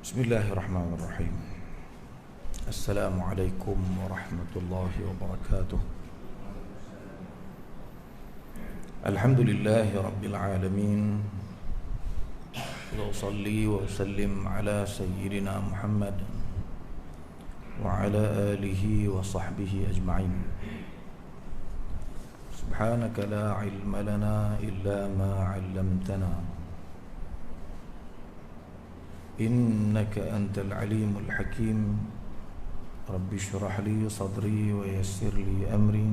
Bismillahirrahmanirrahim. Assalamualaikum warahmatullahi wabarakatuh. Alhamdulillahi rabbil alamin. Wa usalli wa usallim ala sayyidina Muhammad wa ala alihi wa sahbihi ajma'in. Subhanaka la ilma lana illa ma 'allamtana. إنك أنت العليم الحكيم رب اشرح لي صدري ويسر لي أمري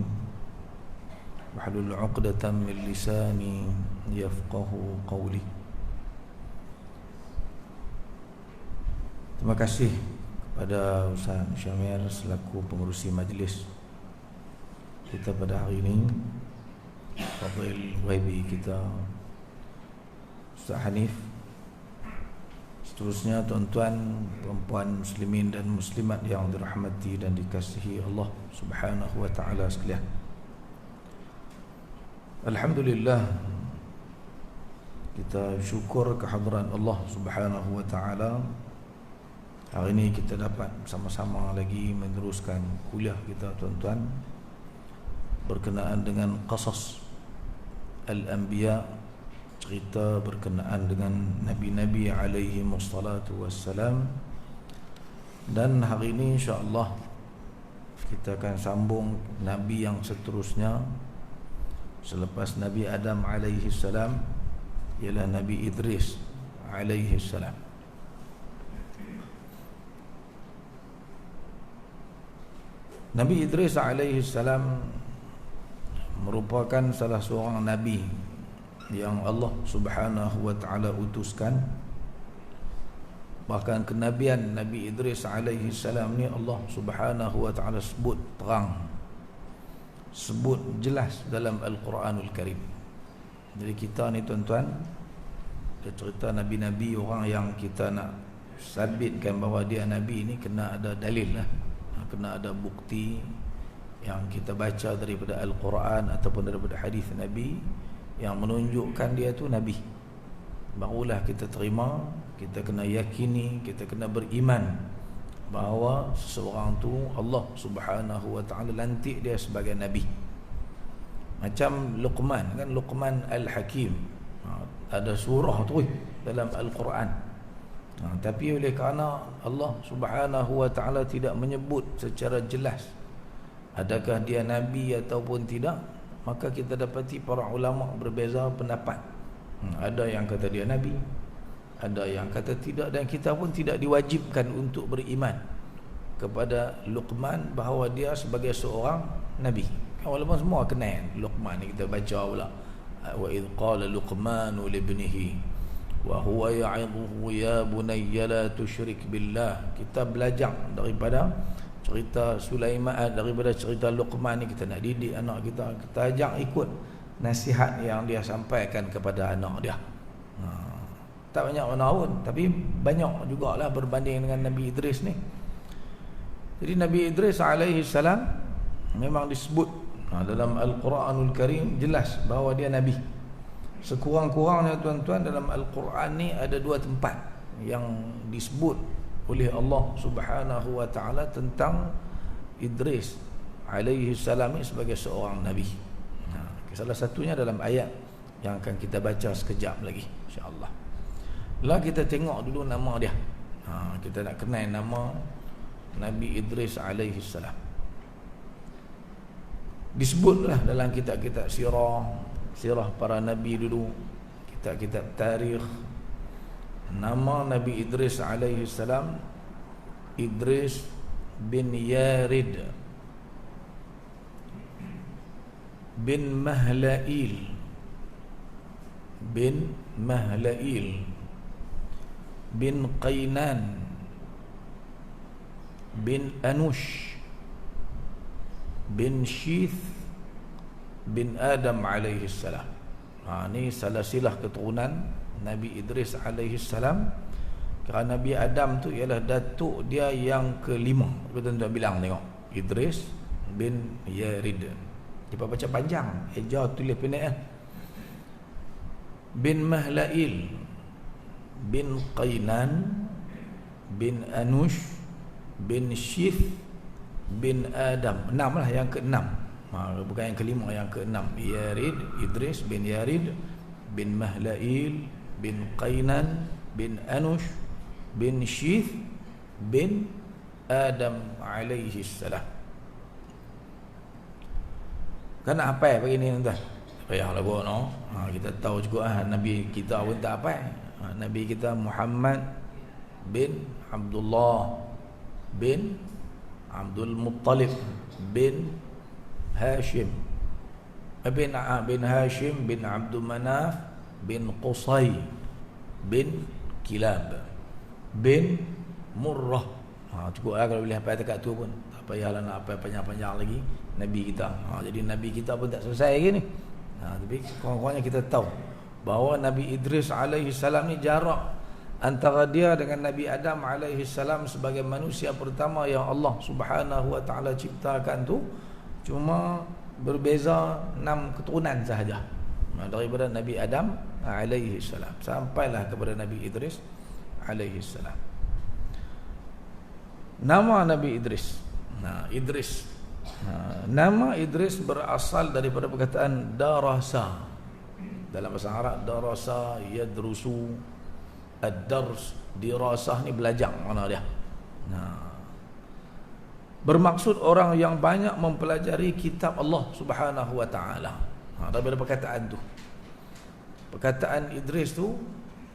واحلل عقدة من لساني يفقه قولي. Terima kasih kepada Ustaz Syamir selaku pengurusi majlis kita pada hari ini, Fadil YB kita Ustaz Hanif. Seterusnya tuan-tuan, perempuan muslimin dan muslimat yang dirahmati dan dikasihi Allah Subhanahu wa taala sekalian. Alhamdulillah, kita syukur kehadiran Allah Subhanahu wa taala. Hari ini kita dapat bersama-sama lagi meneruskan kuliah kita tuan-tuan berkenaan dengan qasas al-anbiya, cerita berkenaan dengan Nabi-Nabi alaihi wassalatu wassalam. Dan hari ini insya-Allah kita akan sambung Nabi yang seterusnya selepas Nabi Adam alaihi salam, ialah Nabi Idris alaihi salam. Nabi Idris alaihi salam merupakan salah seorang Nabi yang Allah Subhanahu wa taala utuskan. Bahkan kenabian Nabi Idris alaihi salam ni Allah Subhanahu wa taala sebut terang, sebut jelas dalam Al-Quranul Karim. Jadi kita ni tuan-tuan, cerita nabi-nabi, orang yang kita nak sabitkan bahawa dia nabi ni kena ada dalil lah, kena ada bukti yang kita baca daripada Al-Quran ataupun daripada hadis Nabi yang menunjukkan dia tu Nabi. Barulah kita terima, kita kena yakini, kita kena beriman bahawa seseorang tu Allah Subhanahu wa ta'ala lantik dia sebagai Nabi. Macam Luqman kan, Luqman Al-Hakim, ada surah tu dalam Al-Quran. Tapi oleh kerana Allah Subhanahu wa ta'ala tidak menyebut secara jelas adakah dia Nabi ataupun tidak, maka kita dapati para ulama berbeza pendapat. Ada yang kata dia Nabi, ada yang kata tidak, dan kita pun tidak diwajibkan untuk beriman kepada Luqman bahawa dia sebagai seorang Nabi. Walaupun semua kenal Luqman ni, kita baca pula wa idh qala luqmanu libnihi wa huwa ya'idhuhu ya bunayya la tusyrik billah. Kita belajar daripada cerita Sulaiman, daripada cerita Luqman ni, kita nak didik anak kita, kita ajak ikut nasihat yang dia sampaikan kepada anak dia. Tak banyak mana pun, tapi banyak jugalah berbanding dengan Nabi Idris ni. Jadi Nabi Idris alaihi salam memang disebut dalam Al-Quranul Karim jelas bahawa dia Nabi. Sekurang-kurangnya tuan-tuan, dalam Al-Quran ni ada dua tempat yang disebut oleh Allah Subhanahu wa ta'ala tentang Idris alaihi salam ini sebagai seorang Nabi. Salah satunya dalam ayat yang akan kita baca sekejap lagi, insya-Allah. Lah kita tengok dulu nama dia. Kita nak kenal nama Nabi Idris alaihi salam. Disebutlah dalam kitab-kitab sirah para nabi dulu, kitab-kitab tarikh, nama Nabi Idris alaihi salam Idris bin Yarid bin Mahlail bin Qainan bin Anush bin Shith bin Adam alaihi salam. Ini silsilah keturunan Nabi Idris alaihi salam. Kerana Nabi Adam tu ialah datuk dia yang kelima. Tuan-tuan bilang tengok, Idris bin Yarid. Dia baca panjang, eja tulis pendek kan. Bin Mahlail bin Qainan bin Anush, bin Shith, bin Adam. 6 lah, yang ke-6. Bukan yang ke-5, yang ke-6. Yarid, Idris bin Yarid, bin Mahlail, bin Qainan, bin Anush, bin Shith, bin Adam alaihi salam. Kan nak hafal pagi ni tuan-tuan? Payahlah buat no. Kita tahu juga Nabi kita pun tak hafal. Nabi kita Muhammad bin Abdullah bin Abdul Muttalib bin Hashim bin Hashim bin Abdul Manaf bin Qusay bin Kilab bin Murrah. Cukup lah kalau boleh hafal dekat tu pun. Tak payahlah nak hafal panjang-panjang lagi Nabi kita. Jadi Nabi kita pun tak selesai lagi ni. Tapi kurang-kurangnya kita tahu bahawa Nabi Idris alaihi salam ni jarak antara dia dengan Nabi Adam alaihi salam sebagai manusia pertama yang Allah Subhanahu wa taala ciptakan tu cuma berbeza 6 keturunan sahaja. Daripada Nabi Adam alaihi salam sampailah kepada Nabi Idris alaihi salam. Nama Nabi Idris. Idris. Nama Idris berasal daripada perkataan darasa. Dalam bahasa Arab darasa yadrusu, ad-dars, dirasah ni belajar mana dia. Bermaksud orang yang banyak mempelajari kitab Allah Subhanahu wa taala. Daripada perkataan tu. Perkataan Idris tu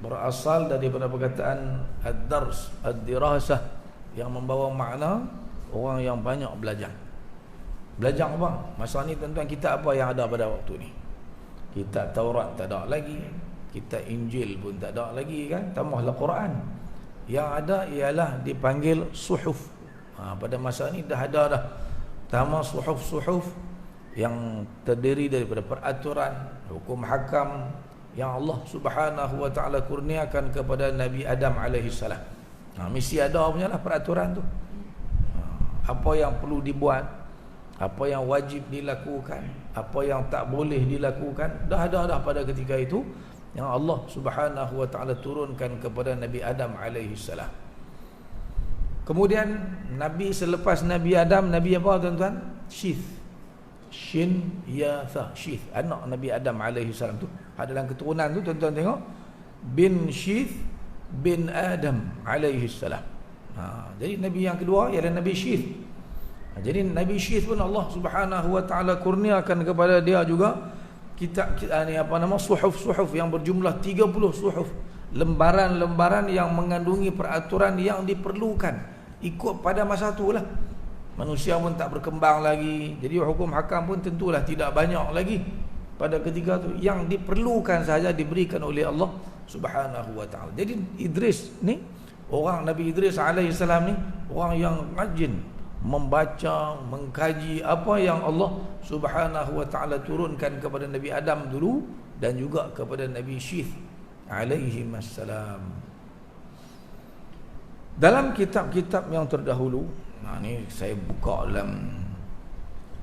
berasal daripada perkataan ad-dars, ad-dirasah yang membawa makna orang yang banyak belajar. Belajar apa? Masa ni tuan-tuan, kitab apa yang ada pada waktu ni? Kitab Taurat tak ada lagi, kitab Injil pun tak ada lagi kan, tambahlah Quran. Yang ada ialah dipanggil suhuf. Pada masa ni dah ada dah. Tambah suhuf-suhuf yang terdiri daripada peraturan, hukum hakam yang Allah Subhanahu wa taala kurniakan kepada Nabi Adam alaihi salam. Mesti ada punyalah peraturan tu. Apa yang perlu dibuat, apa yang wajib dilakukan, apa yang tak boleh dilakukan, dah ada dah pada ketika itu yang Allah Subhanahu wa taala turunkan kepada Nabi Adam alaihi salam. Kemudian Nabi selepas Nabi Adam, Nabi apa tuan-tuan? Shith. Shin ya tha, Shith, anak Nabi Adam alaihi salam tu. Dalam keturunan tu tuan-tuan tengok, bin Shith bin Adam alaihi salam. Jadi Nabi yang kedua ialah Nabi Shith. Jadi Nabi Shith pun Allah Subhanahu wa taala kurniakan kepada dia juga kitab ni suhuf-suhuf yang berjumlah 30 suhuf, lembaran-lembaran yang mengandungi peraturan yang diperlukan ikut pada masa itulah. Manusia pun tak berkembang lagi, jadi hukum hakam pun tentulah tidak banyak lagi pada ketika itu. Yang diperlukan sahaja diberikan oleh Allah Subhanahu wa taala. Jadi Idris ni, orang Nabi Idris alaihi salam ni orang yang rajin membaca, mengkaji apa yang Allah Subhanahu wa taala turunkan kepada Nabi Adam dulu dan juga kepada Nabi Shith alaihi wassalam. Dalam kitab-kitab yang terdahulu, ni saya buka dalam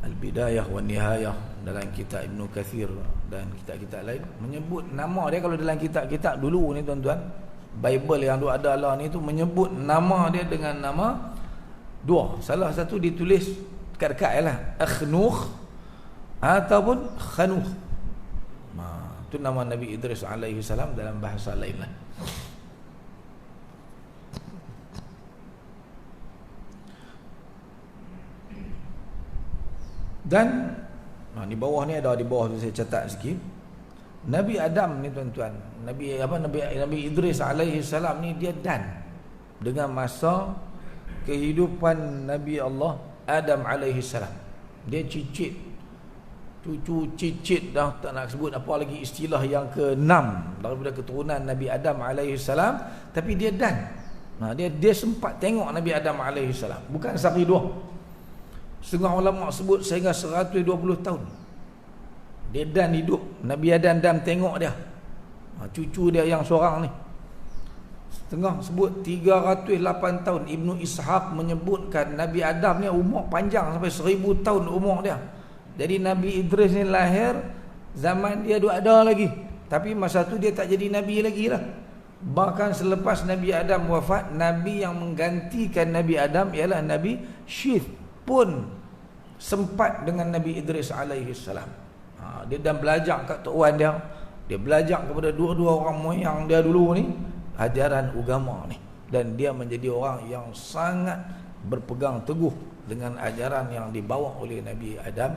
Al-Bidayah wa Nihayah, dalam kitab Ibn Kathir dan kitab-kitab lain, menyebut nama dia. Kalau dalam kitab-kitab dulu ni tuan-tuan, Bible yang ada lah ni tu menyebut nama dia dengan nama dua. Salah satu ditulis dekat-dekat ialah Akhnukh ataupun Khanuh. Itu nama Nabi Idris alaihi salam dalam bahasa lain lah. Dan di bawah ni ada, di bawah tu saya catat sikit. Nabi Adam ni tuan-tuan, Nabi Idris alaihi salam ni dia dan dengan masa kehidupan Nabi Allah Adam alaihi salam. Dia cicit, cucu cicit, dah tak nak sebut apa lagi istilah yang ke-6 daripada keturunan Nabi Adam alaihi salam, tapi dia dan. Dia sempat tengok Nabi Adam alaihi salam, bukan sehari dua. Setengah ulama sebut sehingga 120 tahun dia dan hidup. Nabi Adam tengok dia, cucu dia yang seorang ni. Setengah sebut 308 tahun. Ibnu Ishaq menyebutkan Nabi Adam ni umur panjang sampai 1000 tahun umur dia. Jadi Nabi Idris ni lahir zaman dia duk ada lagi, tapi masa tu dia tak jadi Nabi lagi lah. Bahkan selepas Nabi Adam wafat, Nabi yang menggantikan Nabi Adam ialah Nabi Syith pun sempat dengan Nabi Idris alaihi salam. Dia dah belajar kat tok wan dia. Dia belajar kepada dua-dua orang moyang dia dulu ni ajaran agama ni, dan dia menjadi orang yang sangat berpegang teguh dengan ajaran yang dibawa oleh Nabi Adam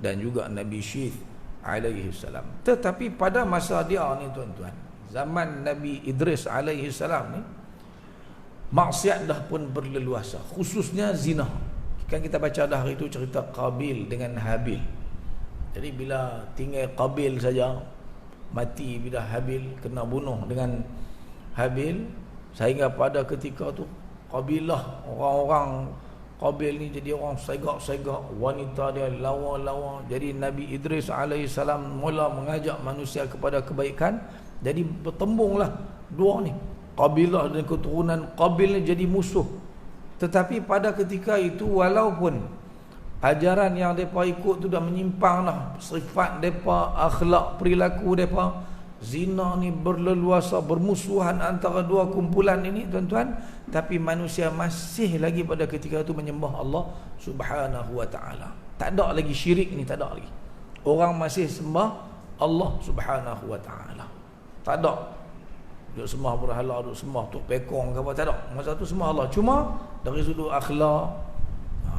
dan juga Nabi Syith alaihi salam. Tetapi pada masa dia ni tuan-tuan, zaman Nabi Idris alaihi salam ni, maksiat dah pun berleluasa, khususnya zina. Kan kita baca dah hari itu cerita Qabil dengan Habil. Jadi bila tinggal Qabil saja mati, bila Habil kena bunuh dengan Habil, sehingga pada ketika tu Qabilah, orang-orang Qabil ni jadi orang segak-segak, wanita dia lawa-lawa. Jadi Nabi Idris alaihissalam mula mengajak manusia kepada kebaikan. Jadi bertembunglah dua ni, Qabilah dan keturunan Qabil ni jadi musuh. Tetapi pada ketika itu, walaupun ajaran yang mereka ikut tu dah menyimpang dah, sifat mereka, akhlak, perilaku mereka, zina ni berleluasa, bermusuhan antara dua kumpulan ini tuan-tuan, tapi manusia masih lagi pada ketika itu menyembah Allah Subhanahu wa ta'ala. Tak ada lagi syirik ni, tak ada lagi. Orang masih sembah Allah Subhanahu wa ta'ala. Tak ada duk sembah berhala, duk sembah tok pekong ke apa, tak ada. Masa tu sembah Allah. Cuma dari sudut akhlak,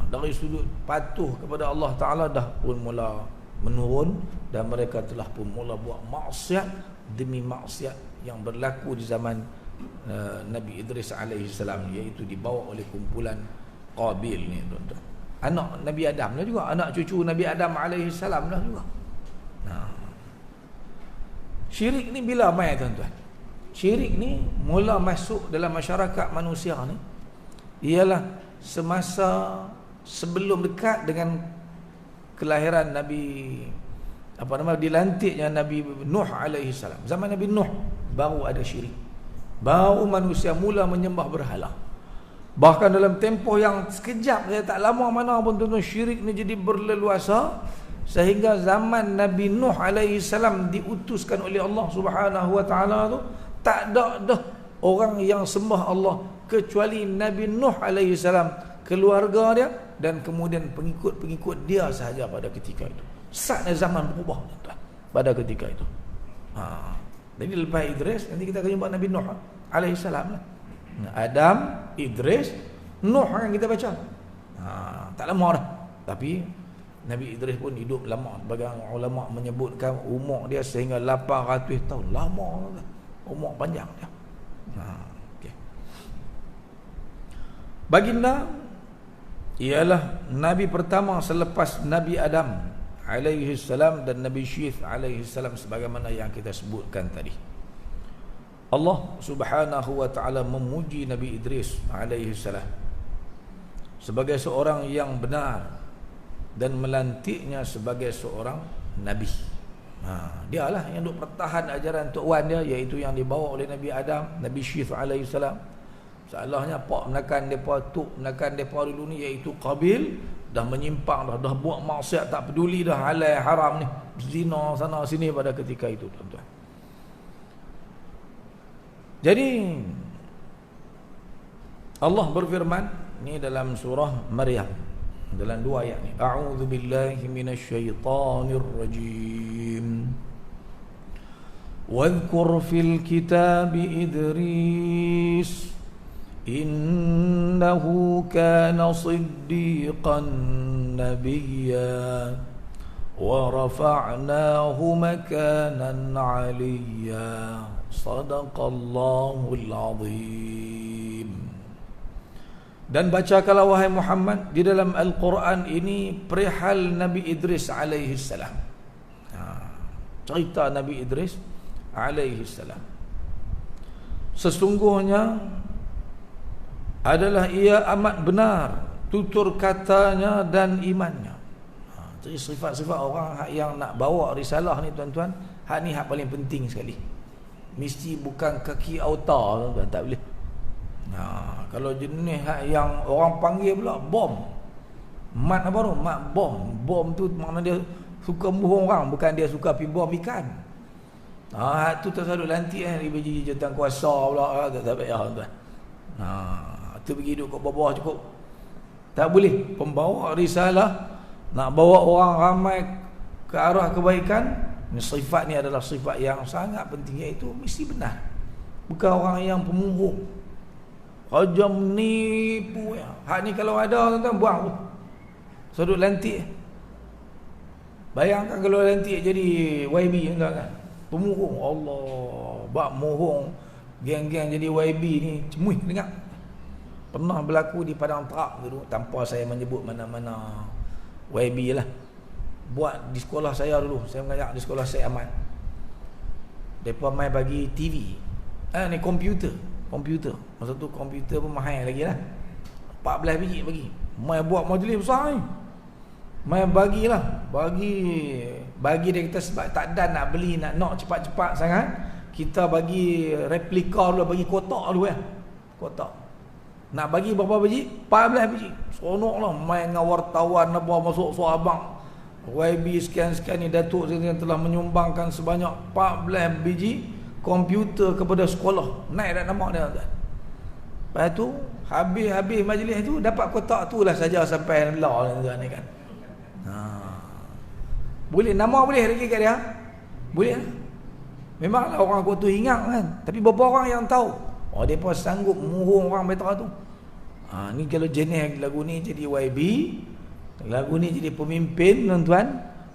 dari sudut patuh kepada Allah Ta'ala dah pun mula menurun, dan mereka telah pun mula buat maksiat demi maksiat yang berlaku di zaman Nabi Idris alaihissalam, iaitu dibawa oleh kumpulan Qabil ni tuan-tuan. Anak Nabi Adam lah juga, anak cucu Nabi Adam alaihissalam lah juga. Syirik ni bila mai tuan-tuan? Syirik ni mula masuk dalam masyarakat manusia ni ialah semasa sebelum dekat dengan kelahiran Nabi, dilantiknya Nabi Nuh alaihi salam. Zaman Nabi Nuh baru ada syirik, baru manusia mula menyembah berhala. Bahkan dalam tempoh yang sekejap, tak lama mana pun tuan-tuan, syirik ni jadi berleluasa, sehingga zaman Nabi Nuh alaihi salam diutuskan oleh Allah Subhanahu wa taala tu, tak ada dah orang yang sembah Allah kecuali Nabi Nuh alaihi salam, keluarga dia dan kemudian pengikut-pengikut dia sahaja pada ketika itu. Saatnya zaman berubah tuan-tuan pada ketika itu. Jadi lepas Idris, nanti kita akan jumpa Nabi Nuh alaihi salam lah. Adam, Idris, Nuh yang kita baca. Tak lama dah. Tapi Nabi Idris pun hidup lama. Bagaimana ulama menyebutkan umur dia sehingga 800 tahun. Lama lah. Umur panjang dia. Okay. Baginda ialah Nabi pertama selepas Nabi Adam alaihi salam dan Nabi Syith alaihi salam, sebagaimana yang kita sebutkan tadi. Allah Subhanahu wa ta'ala memuji Nabi Idris alaihi salam sebagai seorang yang benar dan melantiknya sebagai seorang Nabi. Dia lah yang duk pertahan ajaran Tok Wan dia, iaitu yang dibawa oleh Nabi Adam, Nabi Syith alaihi salam. Salahnya pak menakan depa, tuk menakan depa dulu ni, iaitu Qabil, dah menyimpang dah buat maksiat, tak peduli dah halal haram ni, zina sana sini pada ketika itu tuan-tuan. Jadi Allah berfirman ni dalam surah Maryam, dalam dua ayat ni, a'udzu billahi minasyaitonir rajim. Wadhkur fil kitabi Idris innahu kana siddiqan nabiyya wa rafa'nahu makanan 'aliyya. Sadaqallahul azim. Dan bacakanlah wahai Muhammad di dalam Al-Quran ini perihal Nabi Idris alaihi salam. Cerita Nabi Idris alaihi salam. Sesungguhnya adalah ia amat benar tutur katanya dan imannya. Jadi sifat-sifat orang yang nak bawa risalah ni tuan-tuan, hak ni hak paling penting sekali. Mesti bukan kaki auta tuan-tuan, tak boleh. Kalau jenis yang orang panggil pula bom, mat apa tu? Mat bom. Bom tu makna dia suka bunuh orang, bukan dia suka pergi bom ikan. Tu tersadut lantik dia bagi jawatan kuasa pula, tak payah tuan. Tu pergi duduk kat bawah cukup. Tak boleh. Pembawa risalah nak bawa orang ramai ke arah kebaikan, sifat ni adalah sifat yang sangat penting, iaitu mesti benar. Bukan orang yang pemurung, raja menipu ya. Hak ni kalau ada tuan-tuan buang tu. Sudut lantik. Bayangkan kalau lantik jadi YB tuan kan. Pemurung, Allah, bak mohong geng-geng jadi YB ni cemuih dengar. Pernah berlaku di Padang Terak dulu, tanpa saya menyebut mana-mana YB lah. Buat di sekolah saya dulu, saya mengajar di sekolah Syed Ahmad. Depa mai bagi TV. Ni komputer. Masa tu komputer pun mahal lagi lah. 14 biji bagi. Mai buat majlis besar ni. Mai bagilah. Bagi dia kata sebab tak dan nak beli, nak cepat-cepat sangat, kita bagi replika dulu, bagi kotak dulu ya. Kotak. Nak bagi berapa biji? 14 biji. Seronok lah. Main dengan wartawan apa masuk suara abang. YB sekian-sekian ni Datuk yang telah menyumbangkan sebanyak 14 biji komputer kepada sekolah. Naik dah nama dia tuan. Lepas tu habis majlis tu dapat kotak tu lah saja sampai lah tuan ni kan. Boleh nama boleh lagi kat dia. Boleh lah. Memanglah orang kota tu ingat kan. Tapi berapa orang yang tahu? Depa sanggup murung orang betul tu. Ni kalau jenis lagu ni jadi YB, lagu ni jadi pemimpin tuan-tuan,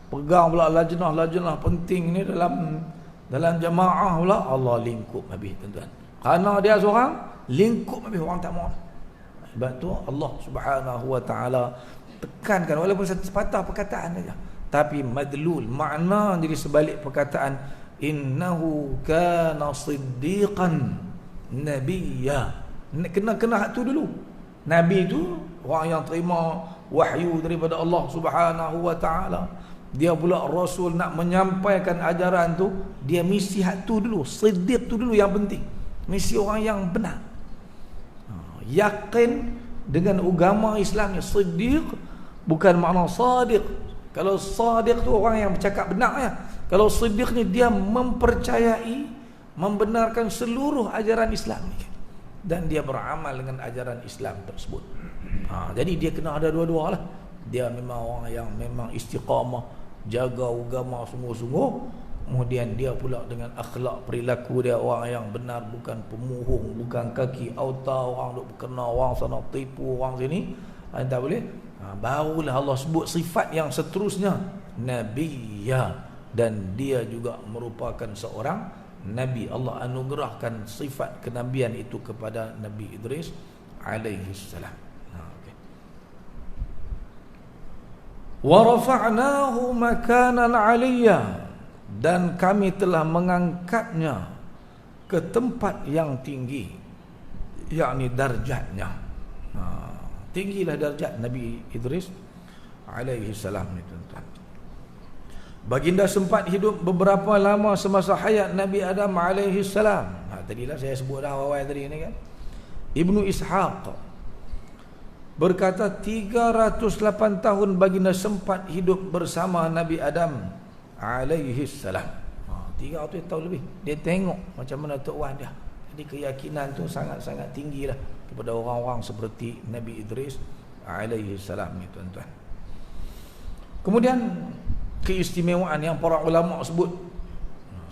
pegang pula lajnah penting ni dalam jamaah pula, Allah lingkup habis tuan-tuan. Kerana dia seorang lingkup habis, orang tak mau. Sebab tu Allah Subhanahu wa taala tekankan, walaupun satu sepatah perkataan saja, tapi madlul makna jadi sebalik perkataan innahu kana siddiqan nabiyya. Kena hak tu dulu. Nabi tu orang yang terima wahyu daripada Allah Subhanahu wa taala. Dia pula rasul, nak menyampaikan ajaran tu, dia mesti hak tu dulu. Siddiq tu dulu yang penting. Mesti orang yang benar. Yakin dengan agama Islam ni. Siddiq bukan makna sadiq. Kalau sadiq tu orang yang bercakap benar ya. Kalau siddiq ni dia mempercayai, membenarkan seluruh ajaran Islam ni, dan dia beramal dengan ajaran Islam tersebut. Jadi dia kena ada dua-dua lah. Dia memang orang yang memang istiqamah, jaga agama sungguh-sungguh. Kemudian dia pula dengan akhlak perilaku dia orang yang benar, bukan pemurung, bukan kaki auta orang duk kena orang sana tipu orang sini. Tak boleh. Barulah Allah sebut sifat yang seterusnya, nabiyya, dan dia juga merupakan seorang nabi. Allah anugerahkan sifat kenabian itu kepada Nabi Idris alaihi salam. Wa rafa'nahu makanan 'aliyya, dan kami telah mengangkatnya ke tempat yang tinggi, yakni darjatnya. Tinggilah darjat Nabi Idris alaihi salam ni tuan-tuan. Baginda sempat hidup beberapa lama semasa hayat Nabi Adam alaihi salam. Tadilah saya sebut dah awal tadi ni kan. Ibnu Ishaq berkata 308 tahun baginda sempat hidup bersama Nabi Adam alaihi salam. 300 tahun lebih. Dia tengok macam mana Tok Wan dia. Jadi keyakinan tu sangat-sangat tinggilah kepada orang-orang seperti Nabi Idris alaihi salam ni tuan-tuan. Kemudian keistimewaan yang para ulama sebut,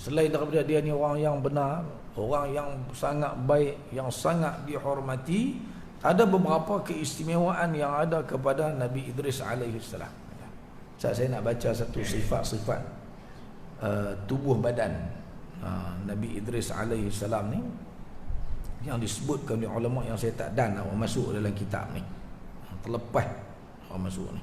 selain daripada dia ni orang yang benar, orang yang sangat baik, yang sangat dihormati, ada beberapa keistimewaan yang ada kepada Nabi Idris alaihi salam. Saya nak baca satu sifat-sifat tubuh badan Nabi Idris alaihi salam ni yang disebutkan oleh ulama, yang saya tak dan awak masuk dalam kitab ni, terlepas awak masuk ni.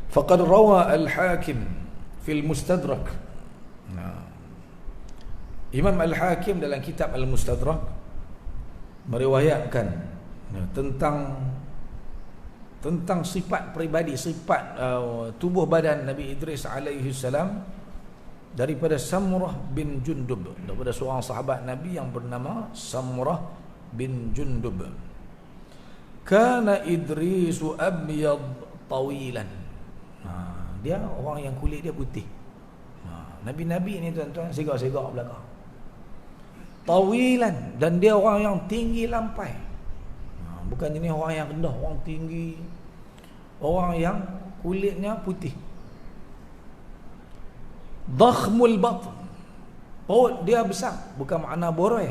Faqad rawa al-Hakim fil Mustadrak. Imam Al-Hakim dalam kitab Al-Mustadrak meriwayatkan tentang sifat peribadi, sifat tubuh badan Nabi Idris alaihi salam daripada Samurah bin Jundub, daripada seorang sahabat Nabi yang bernama Samurah bin Jundub. Kana Idrisu abyad tawilan. Dia orang yang kulit dia putih. Nabi-nabi ni tuan-tuan segak-segak belakang. Tawilan, dan dia orang yang tinggi lampai. Bukan jenis orang yang rendah, orang tinggi. Orang yang kulitnya putih. Dakhmul batn, perut dia besar, bukan makna boroi.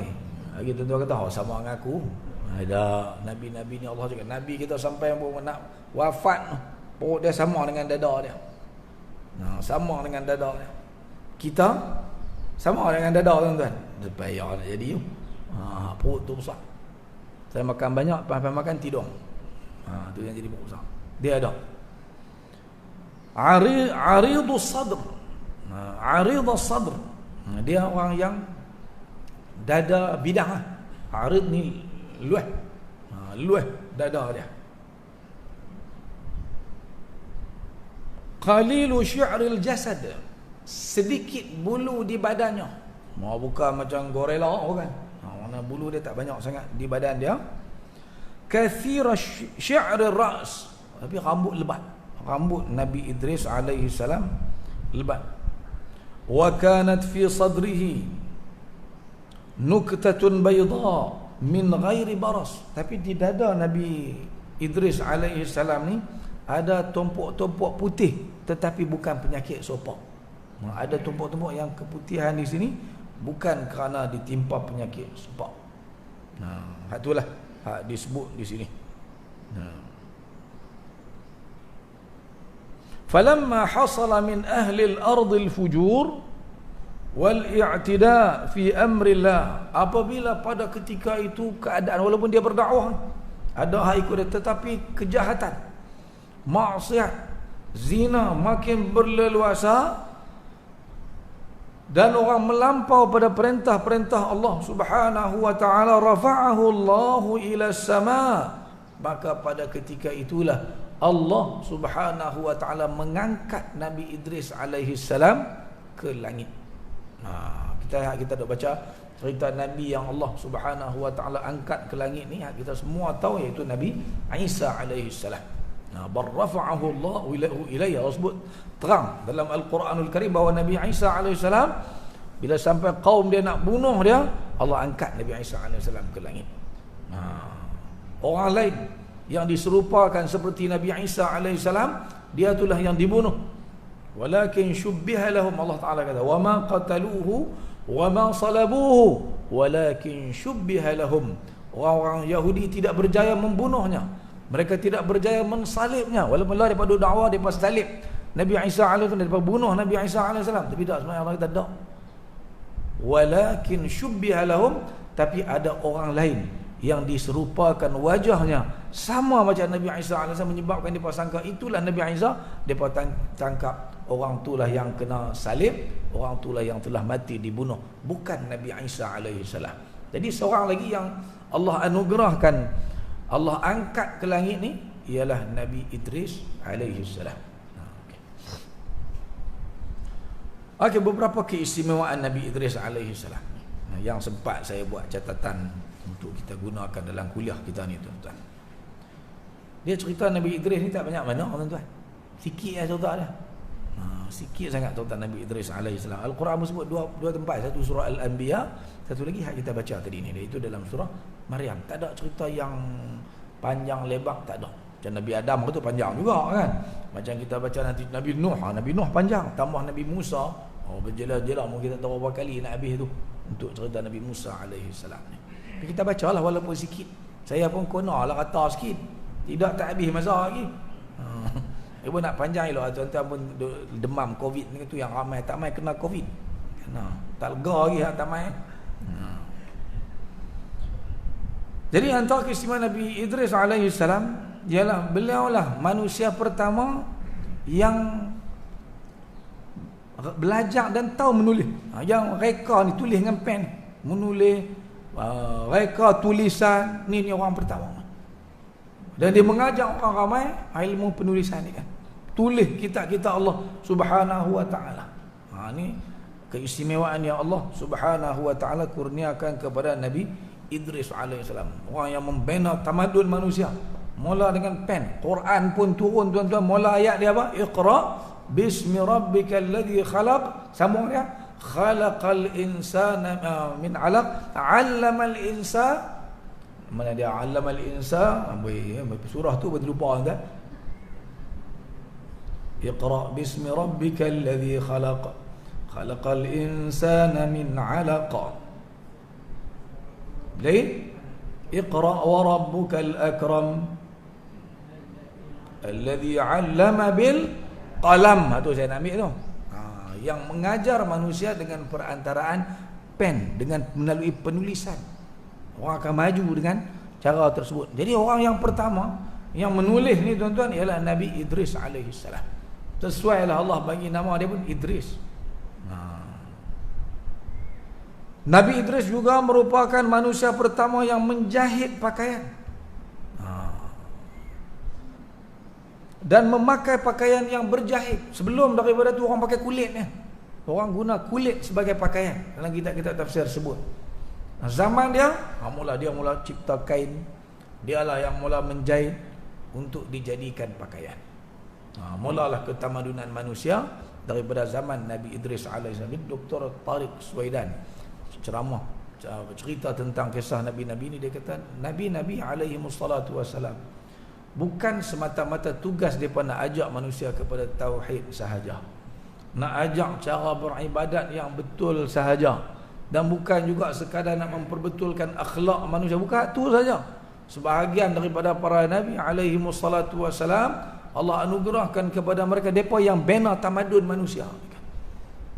Lagi tuan-tuan kata, oh sama dengan aku. Ada nabi-nabi ni Allah cakap, nabi kita sampai nak wafat, perut dia sama dengan dada dia. Sama dengan dada dia. Kita sama dengan dada tuan-tuan. Payah nak jadi tu. Perut tu besar. Saya makan banyak, lepas makan tidur. Tu yang jadi perut besar. Dia ada. Aridus sadr. Aridus sadr. Dia orang yang dada bidang. Arid ni luah. Luah dada dia. Qalilu syi'ril jasad. Sedikit bulu di badannya. Bukan macam gorila, bukan. Mana bulu dia tak banyak sangat di badan dia. Kathira syi'ril ra's. Tapi rambut lebat. Rambut Nabi Idris alaihi salam lebat. Wa kanat fi sadrihi nuktatun bayda min ghairi baras. Tapi di dada Nabi Idris alaihi salam ni ada tumpuk-tumpuk putih, tetapi bukan penyakit sopak. Ada tumpuk-tumpuk yang keputihan di sini bukan kerana ditimpa penyakit sopak. Itulah disebut di sini. Falamma hasala min ahli al-ard al-fujur wal i'tida fi amrillah. Apabila pada ketika itu keadaan, walaupun dia berdakwah, ada hak ikut dia, tetapi kejahatan, maksiat, zina makin berleluasa dan orang melampau pada perintah-perintah Allah Subhanahu wa taala, rafa'ahu Allahu ila sama. Maka pada ketika itulah Allah Subhanahu wa taala mengangkat Nabi Idris alaihi salam ke langit. Kita dah baca cerita Nabi yang Allah Subhanahu wa taala angkat ke langit ni, kita semua tahu, iaitu Nabi Isa alaihi salam. Bar rafa'ahu Allahu ilayhi. Allah sebut terang dalam Al-Quranul Karim bahawa Nabi Isa alaihi salam bila sampai kaum dia nak bunuh dia, Allah angkat Nabi Isa alaihi salam ke langit. Orang lain yang diserupakan seperti Nabi Isa alaihi salam, dia itulah yang dibunuh. Walakin syubbiha lahum, Allah Taala kata, wa ma qataluhu wa ma salabuhu walakin syubbiha lahum. Orang-orang Yahudi tidak berjaya membunuhnya, mereka tidak berjaya mensalibnya. Walaupun Allah daripada dakwah depa salib Nabi Isa alaihi salam, depa bunuh Nabi Isa alaihi salam, tapi tak, sebenarnya Allah kata tak. Walakin syubbiha lahum, tapi ada orang lain yang diserupakan wajahnya sama macam Nabi Isa AS, menyebabkan mereka sangka itulah Nabi Isa. Mereka tangkap orang itulah yang kena salib, orang itulah yang telah mati dibunuh, bukan Nabi Isa AS. Jadi seorang lagi yang Allah anugerahkan, Allah angkat ke langit ni, ialah Nabi Idris AS. Okey, beberapa keistimewaan Nabi Idris AS yang sempat saya buat catatan untuk kita gunakan dalam kuliah kita ni, tuan-tuan. Dia cerita Nabi Idris ni tak banyak mana, tuan-tuan. Sikit lah cerita dia. Sikit sangat cerita Nabi Idris alaihissalam. Al-Quran sebut dua tempat, satu surah Al-Anbiya, satu lagi yang kita baca tadi ni, iaitu dalam surah Maryam. Tak ada cerita yang panjang lebar, tak ada. Macam Nabi Adam tu panjang juga kan. Macam kita baca nanti Nabi Nuh panjang, tambah Nabi Musa, berjelas-jelas mungkin kita tahu berapa kali nak habis tu untuk cerita Nabi Musa alaihissalam ni. Kita bacalah walaupun sikit. Saya pun konalah kata sikit, tidak tak habis masa lagi. Ibu nak panjang elok, tuan-tuan pun demam Covid ni tu, yang ramai tak mai kena Covid. Tak lega lagi tak mai. Jadi antara keistimewaan Nabi Idris alaihi salam ialah beliaulah manusia pertama yang belajar dan tahu menulis. Yang reka ni tulis dengan pen, menulis reka tulisan ni orang pertama. Dan dia mengajak orang ramai ilmu penulisan ni kan. Tulis kitab-kitab Allah Subhanahu wa taala. Ni keistimewaan yang Allah Subhanahu wa taala kurniakan kepada Nabi Idris alaihissalam. Orang yang membina tamadun manusia. Mula dengan pen. Quran pun turun, tuan-tuan. Mula ayat dia apa? Iqra bismi rabbikal ladzi khalaq, sambung dia, khalaqal insana min 'alaq, 'allamal insana, mana dia 'allamal insana, surah tu betul lupa anda. Iqra bismi rabbikal ladzi khalaq, khalaqal insana min 'alaq. Lain Iqra wa rabbukal akram alladhi 'allama bil qalam. Itu saya nak ambil tu. Yang mengajar manusia dengan perantaraan pen, dengan melalui penulisan. Orang akan maju dengan cara tersebut. Jadi orang yang pertama yang menulis ni tuan-tuan ialah Nabi Idris alaihi salam. Sesuailah Allah bagi nama dia pun Idris. Nabi Idris juga merupakan manusia pertama yang menjahit pakaian dan memakai pakaian yang berjahit. Sebelum daripada tu orang pakai kulit ni. Orang guna kulit sebagai pakaian. Dalam kitab-kitab tafsir sebut. Zaman dia, dia mula cipta kain. Dialah yang mula menjahit untuk dijadikan pakaian. Mulalah ketamadunan manusia daripada zaman Nabi Idris alaihissalam. Dr. Tariq Suwaidan ceramah cerita tentang kisah Nabi-Nabi ni. Dia kata Nabi-Nabi alaihi wassalatu wassalam bukan semata-mata tugas mereka nak ajak manusia kepada tauhid sahaja, nak ajak cara beribadat yang betul sahaja, dan bukan juga sekadar nak memperbetulkan akhlak manusia, bukan itu saja. Sebahagian daripada para Nabi alaihi wassalatu wassalam Allah anugerahkan kepada mereka mereka yang bina tamadun manusia.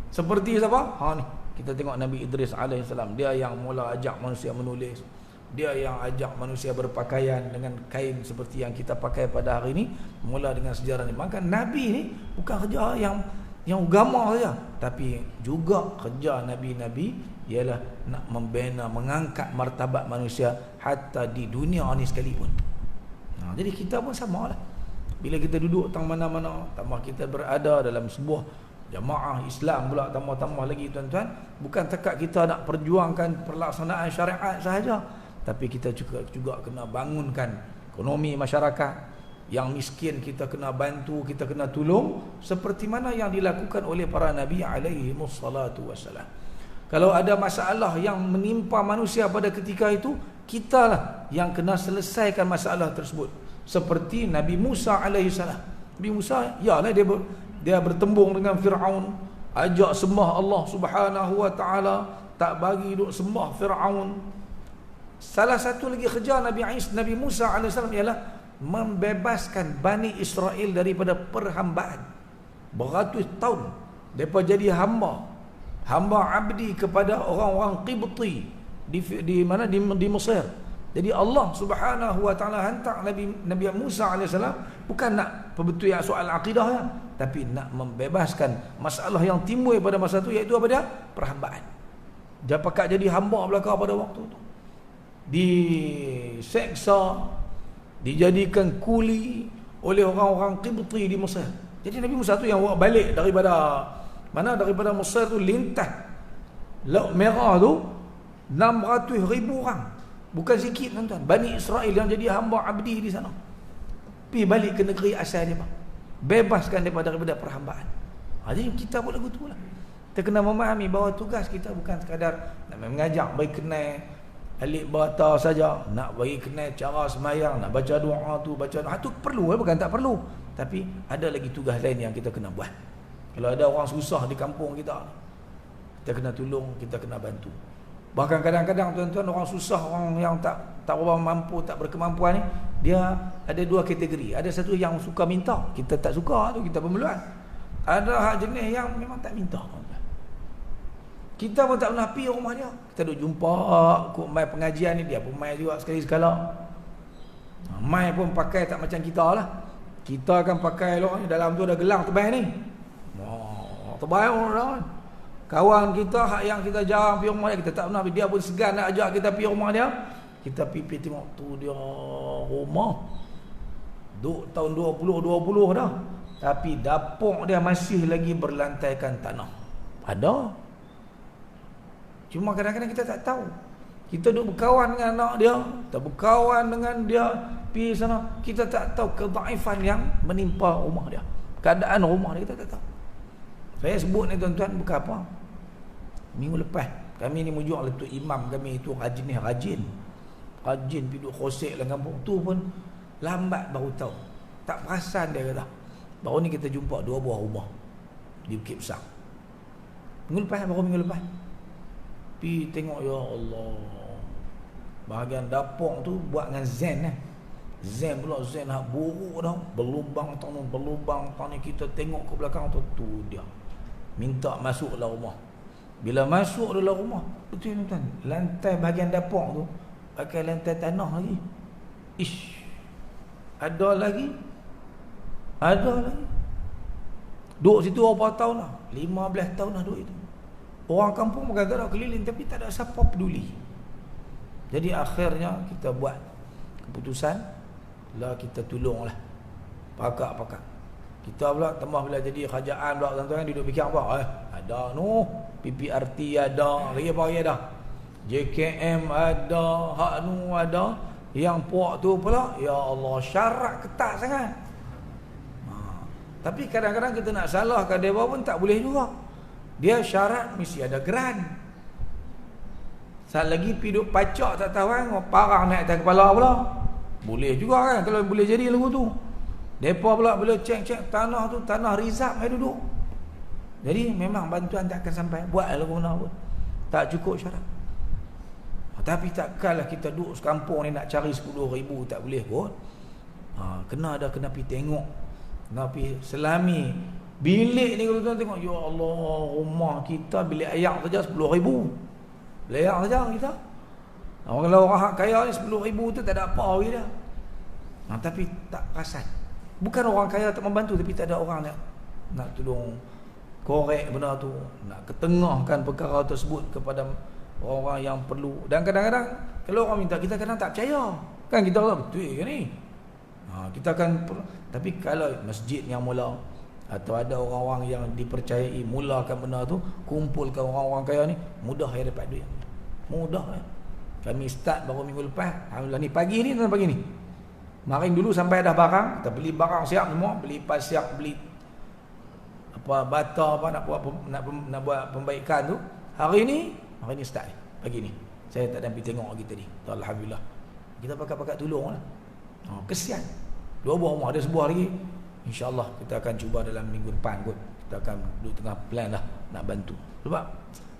Seperti siapa? Ni kita tengok Nabi Idris alaihissalam, dia yang mula ajak manusia menulis, dia yang ajak manusia berpakaian dengan kain seperti yang kita pakai pada hari ini, mula dengan sejarah ni. Maka Nabi ni bukan kerja yang agama saja, tapi juga kerja Nabi-Nabi ialah nak membina, mengangkat martabat manusia hatta di dunia ni sekalipun. Jadi kita pun samalah. Bila kita duduk tang mana-mana, tambah kita berada dalam sebuah jamaah Islam pula, tambah-tambah lagi tuan-tuan, bukan takat kita nak perjuangkan pelaksanaan syariat sahaja, tapi kita juga kena bangunkan ekonomi masyarakat. Yang miskin kita kena bantu, kita kena tolong, seperti mana yang dilakukan oleh para Nabi alaihi wassalatu wassalam. Kalau ada masalah yang menimpa manusia pada ketika itu, kitalah yang kena selesaikan masalah tersebut. Seperti Nabi Musa alaihi salam. Nabi Musa, yalah dia bertembung dengan Fir'aun, ajak sembah Allah Subhanahu wa taala, tak bagi duk sembah Fir'aun. Salah satu lagi kerja Nabi Musa AS ialah membebaskan Bani Israel daripada perhambaan. Beratus tahun mereka jadi hamba abdi kepada orang-orang Qibti di Mesir. Jadi Allah Subhanahu wa taala hantar Nabi Musa AS bukan nak perbetulan soal akidah ya, tapi nak membebaskan masalah yang timbul pada masa itu, iaitu apa dia? Perhambaan. Dia pakat jadi hamba belaka pada waktu itu. Diseksa, dijadikan kuli oleh orang-orang Qibti di Mesir. Jadi Nabi Musa tu yang balik daripada Mesir tu, lintas Laut Merah tu 600,000 orang. Bukan sikit tuan-tuan, Bani Israel yang jadi hamba abdi di sana. Pergi balik ke negeri asal dia, bebaskan daripada perhambaan. Jadi kita pun lagu tu lah. Kita kena memahami bahawa tugas kita bukan sekadar nak mengajak bagi kenal alif bata saja, nak bagi kenal cara semayang, nak baca doa tu, tu perlu, bukan tak perlu. Tapi ada lagi tugas lain yang kita kena buat. Kalau ada orang susah di kampung kita kena tolong, kita kena bantu. Bahkan kadang-kadang tuan-tuan, orang susah, orang yang tak berapa mampu, tak berkemampuan ni, dia ada dua kategori. Ada satu yang suka minta, kita tak suka tu, kita pemeluan. Ada hak jenis yang memang tak minta. Kita pun tak pernah pergi rumah dia. Kita duk jumpa kok mai pengajian ni, dia pun mai juga sekali sekala. Mai pun pakai tak macam kita lah. Kita akan pakai elok ni, dalam tu ada gelang tebal ni. Tebal orang. Kawan kita hak yang kita jarang pergi rumah dia, kita tak pernah, dia pun segan nak ajak kita pergi rumah dia. Kita pergi tengok tu dia rumah. Duk tahun 2020 dah. Tapi dapur dia masih lagi berlantaikan tanah. Ada. Cuma kadang-kadang kita tak tahu. Kita duk berkawan dengan anak dia, kita berkawan dengan dia pergi sana, kita tak tahu kedaifan yang menimpa rumah dia. keadaan rumah dia kita tak tahu. Saya sebut ni tuan-tuan bukan apa. Minggu lepas kami ni mujuk lah tu imam kami itu rajin pergi duduk khosek dalam kampung tu pun lambat baru tahu. Tak perasan dia kata. Baru ni kita jumpa 2 buah rumah di Bukit Besar. Minggu lepas. Pergi tengok, ya Allah. Bahagian dapur tu buat dengan zen Zen pula nak buruk dah. Berlubang tanah kita tengok ke belakang tu dia. Minta masuk dalam rumah. Bila masuk dalam rumah, betul tuan, lantai bahagian dapur tu pakai lantai tanah lagi. Ada lagi. Duduk situ berapa tahun dah? 15 tahun dah duduk itu. Orang kampung bergarak keliling tapi tak ada siapa peduli. Jadi akhirnya kita buat keputusan lah, kita tolonglah pakak. Kita pula tambah bila jadi kerajaan pula tuan-tuan duduk fikir apa? Ada PPRT ada, lagi apa lagi ada? JKM ada, hak ada. Yang puak tu pula, ya Allah, syarat ketat sangat. Tapi kadang-kadang kita nak salahkan dia pun tak boleh juga. Dia syarat mesti ada geran. Saat lagi piduk pacak tak tahu kan, parang naik atas kepala pula. Boleh juga kan kalau boleh jadi lagu tu. Depa pula bila cek tanah tu, tanah rizab mai duduk. Jadi memang bantuan tak akan sampai. Buat lagu mana pun tak cukup syarat. Tapi takkanlah kita duduk sekampung ni nak cari 10,000 tak boleh kot. Kena pergi tengok. Kena pergi selami. Bilik ni kalau tuan tengok, ya Allah, rumah kita bilik ayak saja 10,000. Bilik ayak saja kita. Kalau orang kaya ni 10,000 tu tak ada apa lagi dah. Tapi tak perasan. Bukan orang kaya tak membantu, tapi tak ada orang nak tolong korek benda tu, nak ketengahkan perkara tersebut kepada orang-orang yang perlu. Dan kadang-kadang kalau orang minta, kita kadang tak percaya. Kan kita kata betul ke ni? Kita akan, tapi kalau masjid yang mula atau ada orang-orang yang dipercayai mulakan benda tu, kumpulkan orang-orang kaya ni, mudah ya dapat duit. Mudah ya. Kami start baru minggu lepas. Alhamdulillah ni pagi ni. Marin dulu sampai dah barang, kita beli barang siap semua, beli pasir, beli apa bata apa nak buat pembaikan tu. Hari ni start pagi ni. Saya tak ada pergi tengok lagi tadi. Alhamdulillah. Kita pakat-pakat tolonglah. Kesian. 2 buah rumah, ada sebuah lagi. InsyaAllah kita akan cuba dalam minggu depan kot. Kita akan duduk tengah plan dah nak bantu. Sebab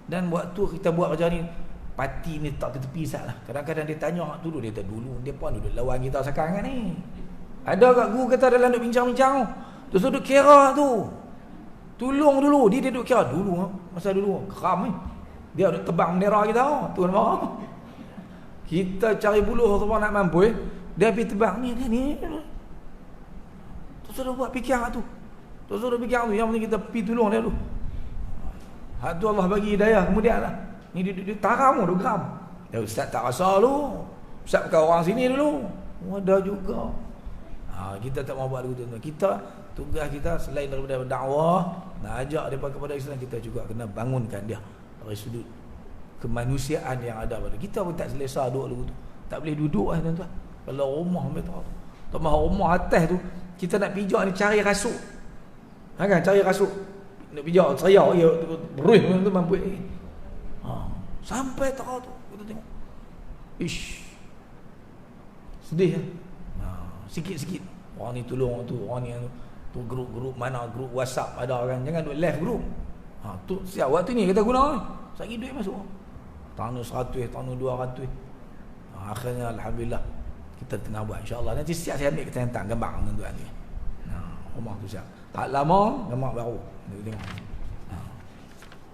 dan waktu kita buat kerja ni, parti ni tak tepi sat lah. Kadang-kadang dia tanya hak dulu, dia tak dulu. Dia pun duduk lawan kita sekarang kan ni. Ada kat guru kata dalam duduk bincang-bincang. Terus duduk kira tu. Tolong dulu. Dia duduk kira dulu. Masa dulu. Keram ni. Dia duduk tebang bendera kita. Tuan marah. Kita cari buluh semua nak mampu. Dia pergi tebang ni. Terus sudah buat fikir tu. Yang penting kita pergi tolong dia dulu. Hak tu Allah bagi hidayah kemudian lah. Ni dia taram tu geram. Ya ustaz tak rasa lu. Ustaz bukan orang sini dulu. Ada juga. Kita tak mau buat begitu. Kita tugas kita selain daripada dakwah, nak ajak depa kepada Islam, kita juga kena bangunkan dia dari sudut kemanusiaan yang ada pada kita. Pun tak selesa duduk tu. Tak boleh duduk tuan-tuan. Kalau rumah betul. Tambah rumah atas tu, kita nak pijak ni cari rasuk. Kan cari rasuk. Nak pijak seriau ya beruih tu mampu. Sampai tak tu kita tengok. Sedih kan? Sikit-sikit. Orang ni tolong tu, orang ni tu grup mana, grup WhatsApp ada kan. Jangan duk left group. Tu siap waktu ni kita guna ni. Sagi duit masuk. Tahun 100, tahun 200. Akhirnya alhamdulillah kita tengah buat, insya-Allah. Nanti siap saya ambil kita hantar gambar tuan-tuan ni. Rumah tu siap. Tak lama gambar baru. Tengok.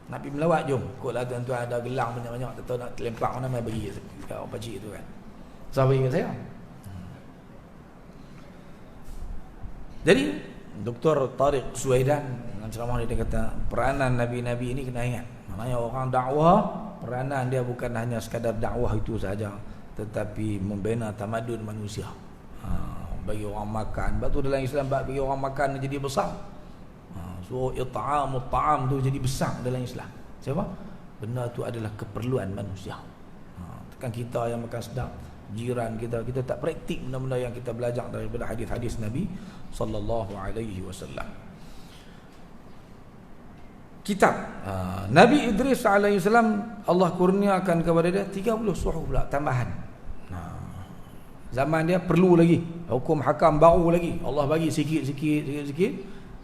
Nak pergi melawat jom. Kotlah tuan-tuan ada gelang banyak-banyak, tak tahu nak terlempak mana mai bagi kat orang pakcik tu kan. Siapa ingat saya? Jadi Dr. Tariq Suhaidan dengan ceramah dia kata peranan nabi-nabi ini kena ingat. Maknanya orang dakwah, peranan dia bukan hanya sekadar dakwah itu saja, tetapi membina tamadun manusia. Bagi orang makan. Sebab tu dalam Islam bagi orang makan jadi besar. So it'amut ta'am tu jadi besar dalam Islam. Siapa? Benda tu adalah keperluan manusia. Tekan kita yang makan sedap, jiran kita tak praktik benda-benda yang kita belajar daripada hadis-hadis Nabi sallallahu alaihi wasallam. kitab. Nabi Idris alaihissalam Allah kurniakan kepada dia 30 suhuf pula tambahan. Zaman dia perlu lagi hukum hakam baru lagi. Allah bagi sikit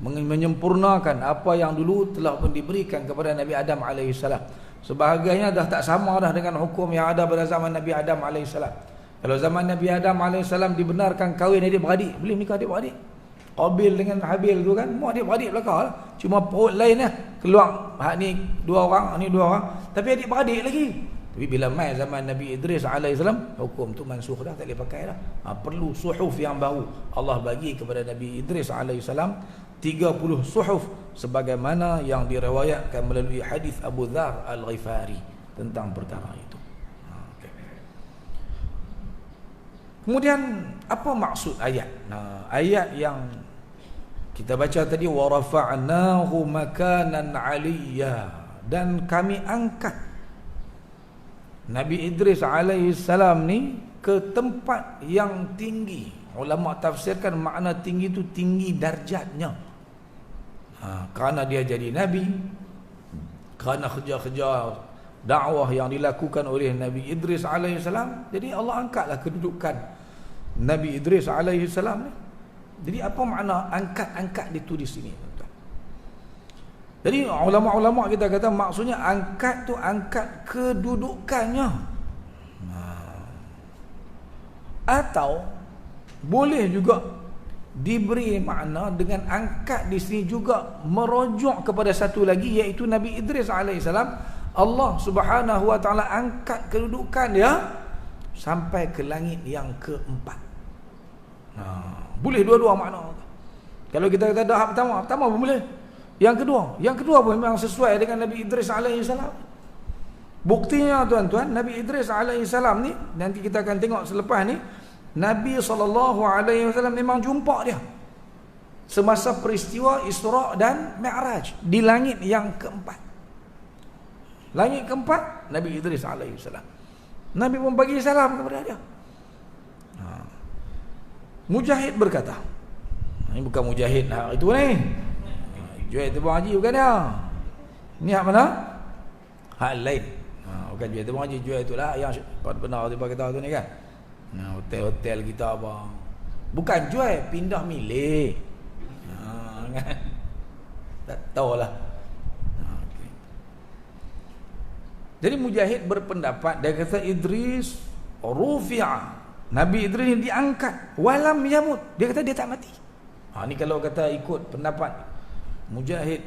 menyempurnakan apa yang dulu telah pun diberikan kepada Nabi Adam alaihissalam. Sebahagiannya dah tak sama dah dengan hukum yang ada pada zaman Nabi Adam alaihissalam. Kalau zaman Nabi Adam alaihissalam dibenarkan kahwin adik-beradik, boleh nikah adik-beradik. Qabil dengan Habil tu kan, mau adik-beradik belakang lah. Cuma perut lain lah, keluar hak ni 2 orang, hak ni 2 orang, tapi adik-beradik lagi. Tapi bila mai zaman Nabi Idris alaihissalam, hukum tu mansukh dah, tak boleh pakai dah. Perlu suhuf yang baru. Allah bagi kepada Nabi Idris alaihissalam 30 suhuf sebagaimana yang diriwayatkan melalui hadis Abu Dzar Al-Ghifari tentang perkara itu. Kemudian apa maksud ayat? Ayat yang kita baca tadi, wa rafa'nahu makanan 'aliyya, dan kami angkat Nabi Idris alaihissalam ni ke tempat yang tinggi. Ulama tafsirkan makna tinggi itu tinggi darjatnya. Kerana dia jadi nabi, kerana kerja-kerja dakwah yang dilakukan oleh Nabi Idris alaihissalam, jadi Allah angkatlah kedudukan Nabi Idris alaihissalam ni. Jadi apa makna angkat itu di sini, tuan-tuan? Jadi ulama-ulama kita kata maksudnya angkat tu angkat kedudukannya. Atau boleh juga diberi makna dengan angkat di sini juga merujuk kepada satu lagi, iaitu Nabi Idris alaihissalam. Allah Subhanahu wa taala angkat kedudukan dia sampai ke langit yang keempat. Boleh dua-dua makna. Kalau kita kata dah pertama pun boleh. Yang kedua pun memang sesuai dengan Nabi Idris alaihissalam. Buktinya tuan-tuan, Nabi Idris alaihissalam ni, nanti kita akan tengok selepas ni, Nabi SAW memang jumpa dia semasa peristiwa Isra' dan Mi'raj di langit yang keempat. Langit keempat, Nabi Idris alaihissalam. Nabi pun bagi salam kepada dia. Mujahid berkata, ini bukan Mujahid itu ni, Juhaid Tabung Haji bukan dia. Ini hak mana? Hak lain. Bukan Juhaid Tabung Haji, Juhaid itulah yang benar tiba kata tu ni kan. Hotel-hotel kita apa, bukan Juhaid, pindah milik. Tak tahulah. Jadi Mujahid berpendapat, dia kata Idris rufi'a, Nabi Idris ni diangkat, walam yamut, dia kata dia tak mati. Ni kalau kata ikut pendapat Mujahid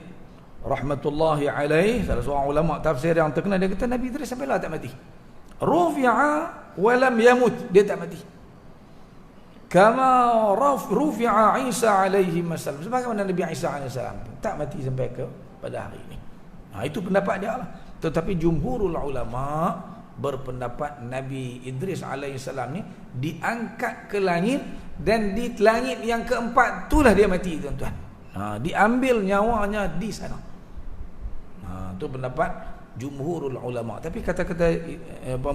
rahmatullahi alaih, salah seorang ulama tafsir yang terkenal, dia kata Nabi Idris sampailah tak mati. Rufi'a walam yamut, dia tak mati. Kama rufi'a Isa alaihi wasallam, sebagaimana Nabi Isa alaihi wasallam tak mati sampai ke pada hari ini. Itu pendapat dia lah. Tetapi jumhurul ulama berpendapat Nabi Idris alaihissalam ni diangkat ke langit, dan di langit yang keempat itulah dia mati, tuan-tuan. Diambil nyawanya di sana. Itu pendapat jumhurul ulama. Tapi kata-kata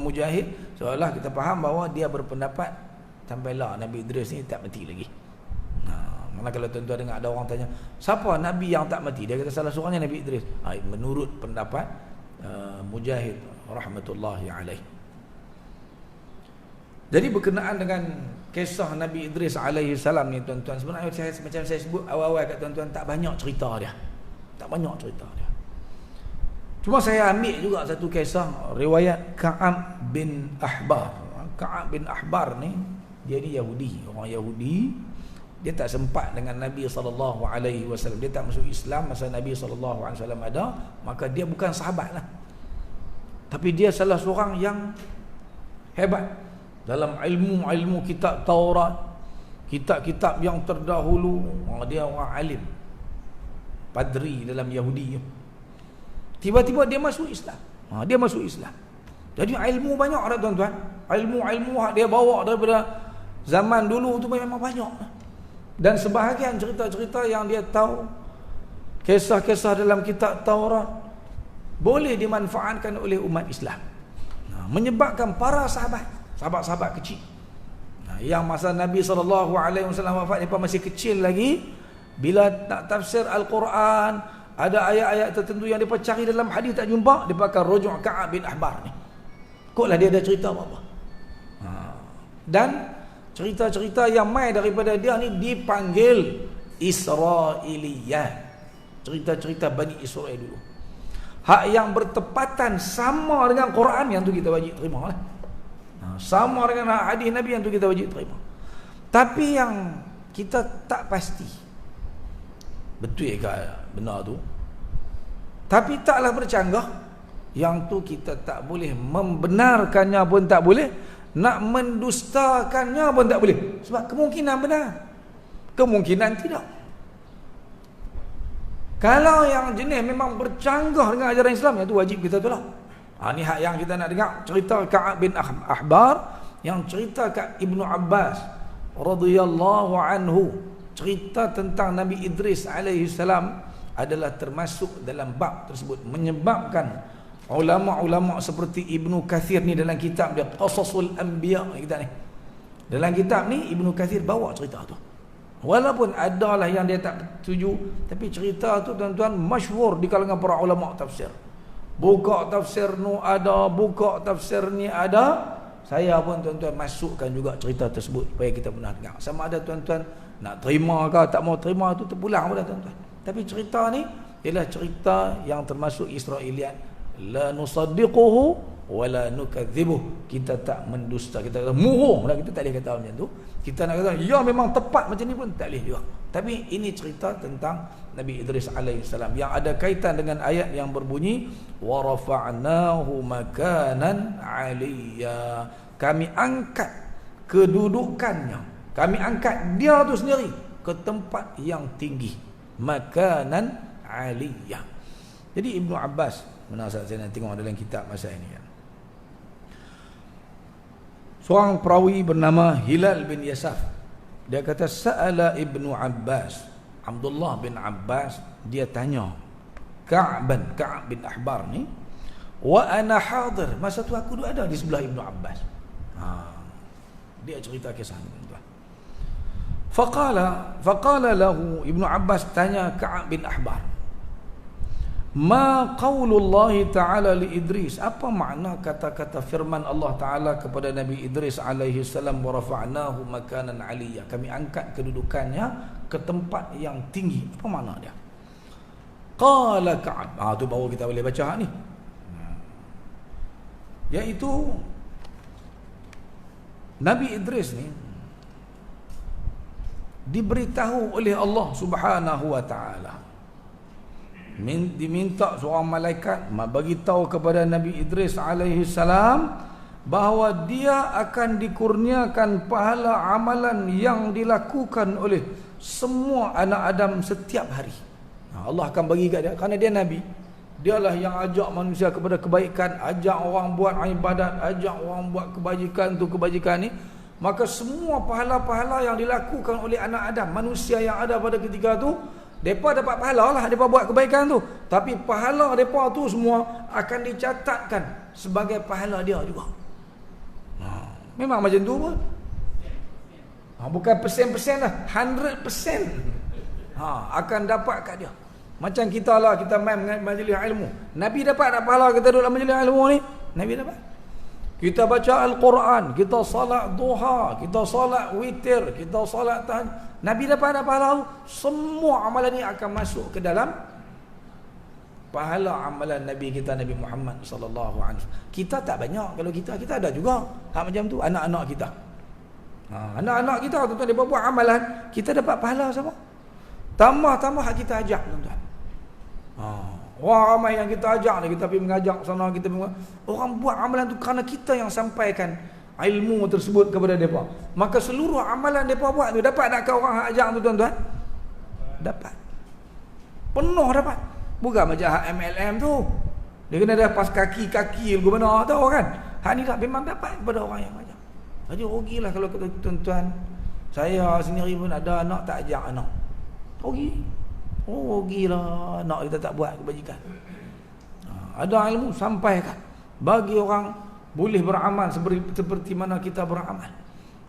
Mujahid seolah kita faham bahawa dia berpendapat sampailah Nabi Idris ni tak mati lagi. Mana kalau tuan-tuan dengar ada orang tanya, siapa Nabi yang tak mati? Dia kata salah seorangnya Nabi Idris. Menurut pendapat Mujahid rahmatullahi alaih. Jadi berkenaan dengan kisah Nabi Idris alaihi salam ni, tuan-tuan, sebenarnya macam saya sebut awal-awal kat tuan-tuan, tak banyak cerita dia. Cuma saya ambil juga satu kisah riwayat Ka'ab bin Ahbar. Ka'ab bin Ahbar ni dia ni Yahudi, orang Yahudi. Dia tak sempat dengan Nabi SAW. Dia tak masuk Islam masa Nabi SAW ada. Maka dia bukan sahabat lah, tapi dia salah seorang yang hebat dalam ilmu kitab Taurat, kitab-kitab yang terdahulu. Dia orang alim, padri dalam Yahudi. Tiba-tiba dia masuk Islam. Jadi ilmu banyak dah, tuan-tuan. Ilmu dia bawa daripada zaman dulu tu memang banyak. Dan sebahagian cerita-cerita yang dia tahu, kisah-kisah dalam kitab Taurat, boleh dimanfaatkan oleh umat Islam. Menyebabkan para sahabat kecil, yang masa Nabi SAW wafat, mereka masih kecil lagi, bila nak tafsir Al-Quran ada ayat-ayat tertentu yang mereka cari dalam hadis tak jumpa, mereka akan rujuk Ka'ab bin Ahbar ni. Koklah dia ada cerita apa-apa. Dan cerita-cerita yang mai daripada dia ni dipanggil Israiliyat. Cerita-cerita Bani Israel dulu. Hak yang bertepatan sama dengan Quran, yang tu kita wajib terima lah. Sama dengan hadis Nabi, yang tu kita wajib terima. Tapi yang kita tak pasti betul ke benar tu, tapi taklah bercanggah, yang tu kita tak boleh membenarkannya pun tak boleh, nak mendustakannya pun tak boleh. Sebab kemungkinan benar, kemungkinan tidak. Kalau yang jenis memang bercanggah dengan ajaran Islam, yang tu wajib kita tolak. Ni hak yang kita nak dengar. Cerita Ka'ab bin Ahbar, yang cerita kat Ibnu Abbas radhiyallahu anhu, cerita tentang Nabi Idris alaihi salam, adalah termasuk dalam bab tersebut, menyebabkan ulama-ulama seperti Ibnu Kathir ni dalam kitab dia Qasasul Anbiya kita ni, dalam kitab ni Ibnu Kathir bawa cerita tu. Walaupun adalah yang dia tak setuju, tapi cerita tu tuan-tuan masyhur di kalangan para ulama tafsir. Buka tafsir nu ada, buka tafsir ni ada. Saya pun tuan-tuan masukkan juga cerita tersebut supaya kita pernah dengar. Sama ada tuan-tuan nak terima ke tak mau terima, tu terpulang pada tuan-tuan. Tapi cerita ni ialah cerita yang termasuk Israiliyat. La nusaddiquhu wa la nukadzibuh. Kita tak mendusta, kita kata murung lah, kita tak boleh kata macam tu. Kita nak kata ya memang tepat macam ni pun tak boleh juga. Tapi ini cerita tentang Nabi Idris alaihi salam yang ada kaitan dengan ayat yang berbunyi wa rafa'nahu makanan 'aliyya. Kami angkat kedudukannya, kami angkat dia tu sendiri ke tempat yang tinggi, makanan 'aliyya. Jadi Ibnu Abbas, mana saya nak tengok dalam kitab masa ini kan, seorang perawi bernama Hilal bin Yasaf, dia kata sa'ala Ibnu Abbas, Abdullah bin Abbas, dia tanya Ka'ab bin Ahbar ni, wa ana hadir, masa tu aku ada di sebelah Ibnu Abbas. Dia cerita kisah ni tuan. Faqala lahu, Ibnu Abbas tanya Ka'ab bin Ahbar, ma qaulullah ta'ala li Idris, apa makna kata-kata firman Allah Ta'ala kepada Nabi Idris alaihi salam, wa rafa'nahu makanan 'aliyya, kami angkat kedudukannya ke tempat yang tinggi. Apa makna dia? Qala Ka'ab, tu baru kita boleh baca ni, iaitu Nabi Idris ni diberitahu oleh Allah Subhanahu wa Ta'ala, diminta seorang malaikat bagi tahu kepada Nabi Idris alaihi salam bahawa dia akan dikurniakan pahala amalan yang dilakukan oleh semua anak Adam setiap hari. Allah akan bagi kat dia, kerana dia Nabi. Dialah yang ajak manusia kepada kebaikan, ajak orang buat ibadat, ajak orang buat kebajikan tu kebajikan ni. Maka semua pahala-pahala yang dilakukan oleh anak Adam, manusia yang ada pada ketika tu, mereka dapat pahala lah, mereka buat kebaikan tu. Tapi pahala mereka tu semua akan dicatatkan sebagai pahala dia juga. Memang macam tu pun. Bukan persen-persen lah, 100% akan dapat kat dia. Macam kita lah, kita main majlis ilmu. Nabi dapat tak pahala kita duduk dalam majlis ilmu ni? Nabi dapat. Kita baca Al-Quran, kita salat duha, kita salat witir, kita salat tahajud, Nabi dapat tak pahala? Semua amalan ni akan masuk ke dalam pahala amalan Nabi kita, Nabi Muhammad sallallahu alaihi wasallam. Kita tak banyak, kalau kita ada juga hak macam tu, anak-anak kita. Anak-anak kita tuan-tuan, dia buat amalan, kita dapat pahala sama. Tambah-tambah hak kita ajak tuan-tuan. Orang ramai yang kita ajak ni, kita pergi mengajak sana, kita orang buat amalan tu kerana kita yang sampaikan ilmu tersebut kepada mereka. Maka seluruh amalan mereka buat tu dapat tak ke orang ajak tu tuan-tuan? Dapat. Penuh dapat. Bukan macam hak MLM tu, dia kena ada pas kaki-kaki lagu mana tahu kan. Hak ni tak memang dapat kepada orang yang ajak. Jadi rugilah kalau tuan-tuan, saya sendiri pun ada anak tak ajak anak. Rugilah anak kita tak buat kebajikan. Ada ilmu sampaikan, bagi orang boleh beramal seperti mana kita beramal.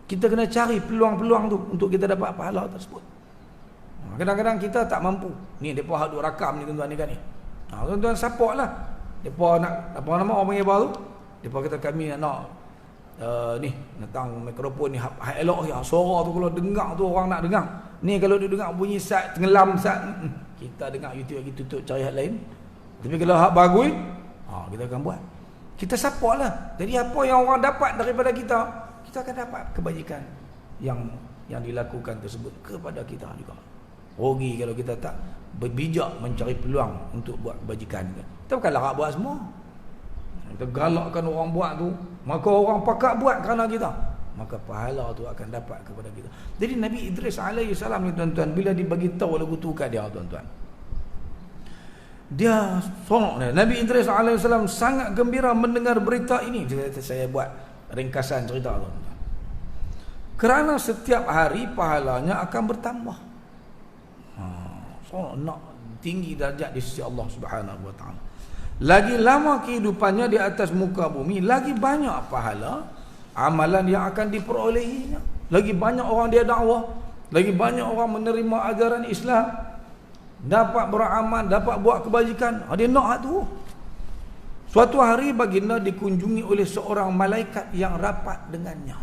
Kita kena cari peluang-peluang tu untuk kita dapat pahala tersebut. Kadang-kadang kita tak mampu. Ni depa hak duk rakam ni tuan-tuan ni kan ni. Tuan-tuan support lah. Depa nak apa nama orang panggil baru? Depa kata kami nak ni datang mikrofon ni hak elok ya. Suara tu kalau dengar tu orang nak dengar. Ni kalau dia dengar bunyi sat tenggelam sat, kita dengar YouTube lagi tutup cari hak lain. Tapi kalau hak bagus, kita akan buat. Kita support lah. Jadi apa yang orang dapat daripada kita, kita akan dapat kebajikan yang dilakukan tersebut kepada kita juga. Rugi kalau kita tak berbijak mencari peluang untuk buat kebajikan. Kita bukan larat buat semua. Kita galakkan orang buat tu, maka orang pakat buat kerana kita, maka pahala tu akan dapat kepada kita. Jadi Nabi Idris alaihi salam ni tuan-tuan, bila dibagi tahu lagu tu kat dia tuan-tuan, dia sonok dia. Nabi Idris alaihi salam sangat gembira mendengar berita ini. Saya buat ringkasan cerita tuan-tuan. Kerana setiap hari pahalanya akan bertambah. Nak tinggi darjat di sisi Allah Subhanahu wa taala. Lagi lama kehidupannya di atas muka bumi, lagi banyak pahala amalan yang akan diperolehinya. Lagi banyak orang dia dakwah, lagi banyak orang menerima ajaran Islam, dapat beramal, dapat buat kebajikan. Dia nak hak tu. Suatu hari baginda dikunjungi oleh seorang malaikat yang rapat dengannya.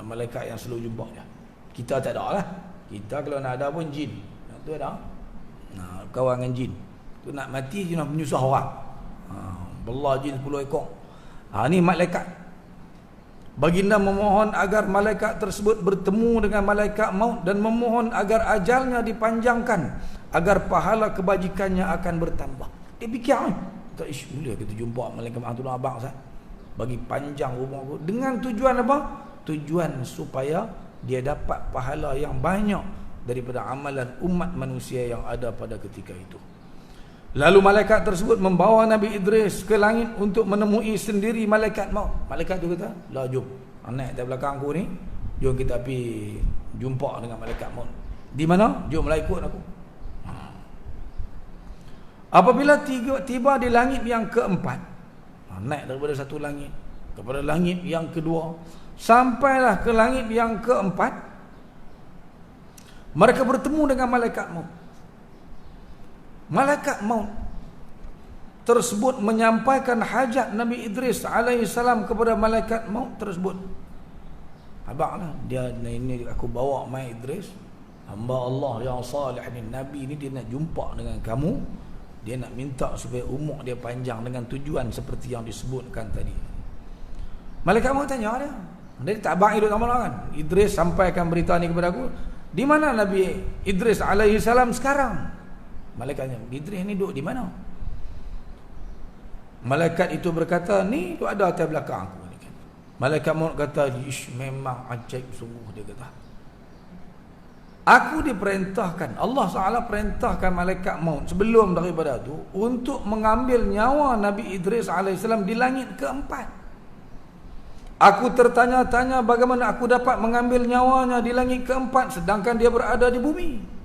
Malaikat yang selalu jumpa dia. Kita tak ada lah. Kita kalau nak ada pun jin. Tu ada. Kawan dengan jin. Tu nak mati je nak menyusah orang. Belah jin 10 ekor. Ni malaikat. Baginda memohon agar malaikat tersebut bertemu dengan malaikat maut dan memohon agar ajalnya dipanjangkan, agar pahala kebajikannya akan bertambah. Dia fikir ni. Tak boleh kita jumpa malaikat maut tu abang Ustaz. Bagi panjang umur aku. Dengan tujuan apa? Tujuan supaya dia dapat pahala yang banyak daripada amalan umat manusia yang ada pada ketika itu. Lalu malaikat tersebut membawa Nabi Idris ke langit untuk menemui sendiri malaikat maut. Malaikat tu kata, "Lah jom, anak di belakang aku ni, jom kita pergi jumpa dengan malaikat maut." Di mana? Jomlah ikut aku. Apabila tiba di langit yang keempat, naik daripada satu langit kepada langit yang kedua, sampailah ke langit yang keempat, mereka bertemu dengan malaikat maut. Malaikat maut tersebut menyampaikan hajat Nabi Idris alaihi salam kepada malaikat maut tersebut. Abang lah, dia ini aku bawa mai Idris, hamba Allah yang salih ni, Nabi ni dia nak jumpa dengan kamu. Dia nak minta supaya umur dia panjang dengan tujuan seperti yang disebutkan tadi. Malaikat maut tanya dia. Dia tak abang hidup sama kan? Idris sampaikan berita ni kepada aku. Di mana Nabi Idris alaihi salam sekarang? Malaikatnya, Idris ni duduk di mana? Malaikat itu berkata, ni tu ada atas belakang aku ni. Malaikat maut kata, memang ajaib sungguh, dia kata. Aku diperintahkan, Allah SWT perintahkan malaikat maut sebelum daripada tu untuk mengambil nyawa Nabi Idris AS di langit keempat. Aku tertanya-tanya bagaimana aku dapat mengambil nyawanya di langit keempat sedangkan dia berada di bumi.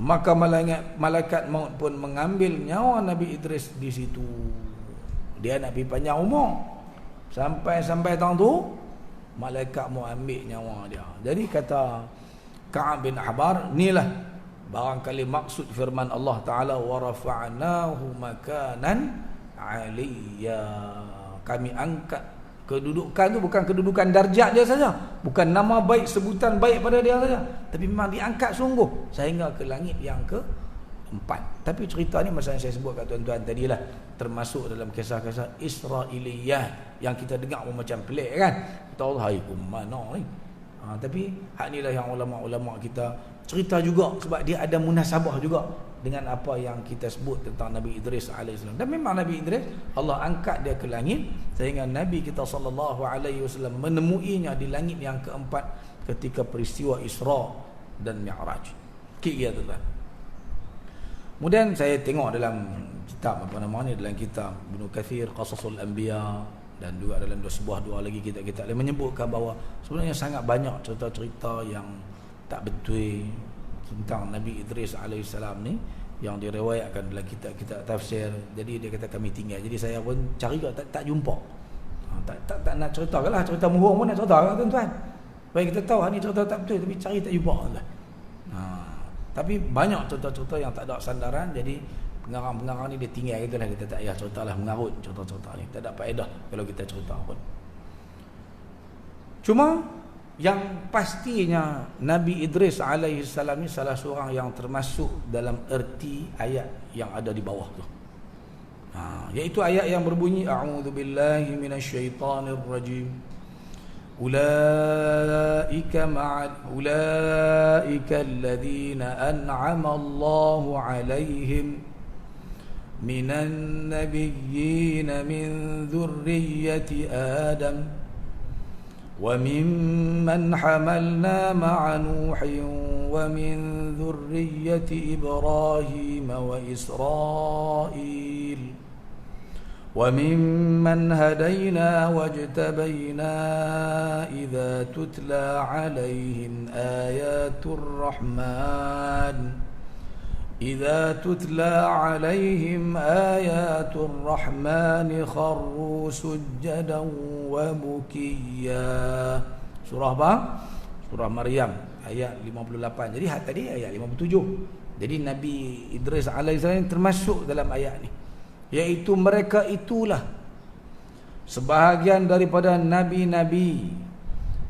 Maka malaikat maut pun mengambil nyawa Nabi Idris di situ. Dia nak pergi panjang umur. Sampai tahun tu malaikat maut ambil nyawa dia. Jadi kata Ka'ab bin Ahbar, inilah barangkali maksud firman Allah Ta'ala, wa rafa'nahu makanan 'aliyya. Kami angkat kedudukan tu, bukan kedudukan darjat dia saja, bukan nama baik, sebutan baik pada dia saja, tapi memang diangkat sungguh sehingga ke langit yang keempat. Tapi cerita ni masa yang saya sebut kat tuan-tuan tadilah termasuk dalam kisah-kisah Israiliyah yang kita dengar pun macam pelik kan. Kita Allah, hai mana ni? Tapi hak inilah yang ulama-ulama kita cerita juga, sebab dia ada munasabah juga dengan apa yang kita sebut tentang Nabi Idris alaihissalam. Dan memang Nabi Idris Allah angkat dia ke langit sehingga Nabi kita sallallahu alaihi wasallam menemuinya di langit yang keempat ketika peristiwa Isra dan Mi'raj. Kira tu kan. Kemudian saya tengok dalam kitab apa namanya, dalam kitab Ibnu Katsir Qasasul Anbiya, dan juga dalam sebuah dua lagi kita menyebutkan bahawa sebenarnya sangat banyak cerita-cerita yang tak betul tentang Nabi Idris alaihissalam ni yang diriwayatkan dalam kitab-kitab tafsir. Jadi dia kata kami tinggal. Jadi saya pun cari juga tak jumpa. Tak nak ceritakanlah cerita murung pun nak cerita kan tuan-tuan. Supaya kita tahu ni cerita tak betul, tapi cari tak jumpa lah. Tapi banyak cerita-cerita yang tak ada sandaran, jadi pengarang-pengarang ni dia tinggal gitulah, kita tak payah ceritalah mengarut cerita-cerita ni. Tak ada faedah kalau kita cerita pun. Cuma yang pastinya Nabi Idris alaihi salam ni salah seorang yang termasuk dalam erti ayat yang ada di bawah tu. Iaitu ayat yang berbunyi a'udzubillahi minasyaitonirrajim. Ulaika alladhina an'ama Allahu 'alaihim minan nabiyyin min dzurriyyati Adam wa mimman hamalna ma'a Nuhin wa min dzurriyyati Ibrahim wa Israil وَمِمَّنْ هَدَيْنَا وَاجْتَبَيْنَا إِذَا تُتْلَى عَلَيْهِمْ آيَاتُ الرَّحْمَنِ خَرُّوا سُجَّدًا وَبُكِيًّا. Surah apa? Surah Maryam ayat 58. Jadi tadi ayat 57. Jadi Nabi Idris alaihissalam termasuk dalam ayat ni. Iaitu mereka itulah sebahagian daripada nabi-nabi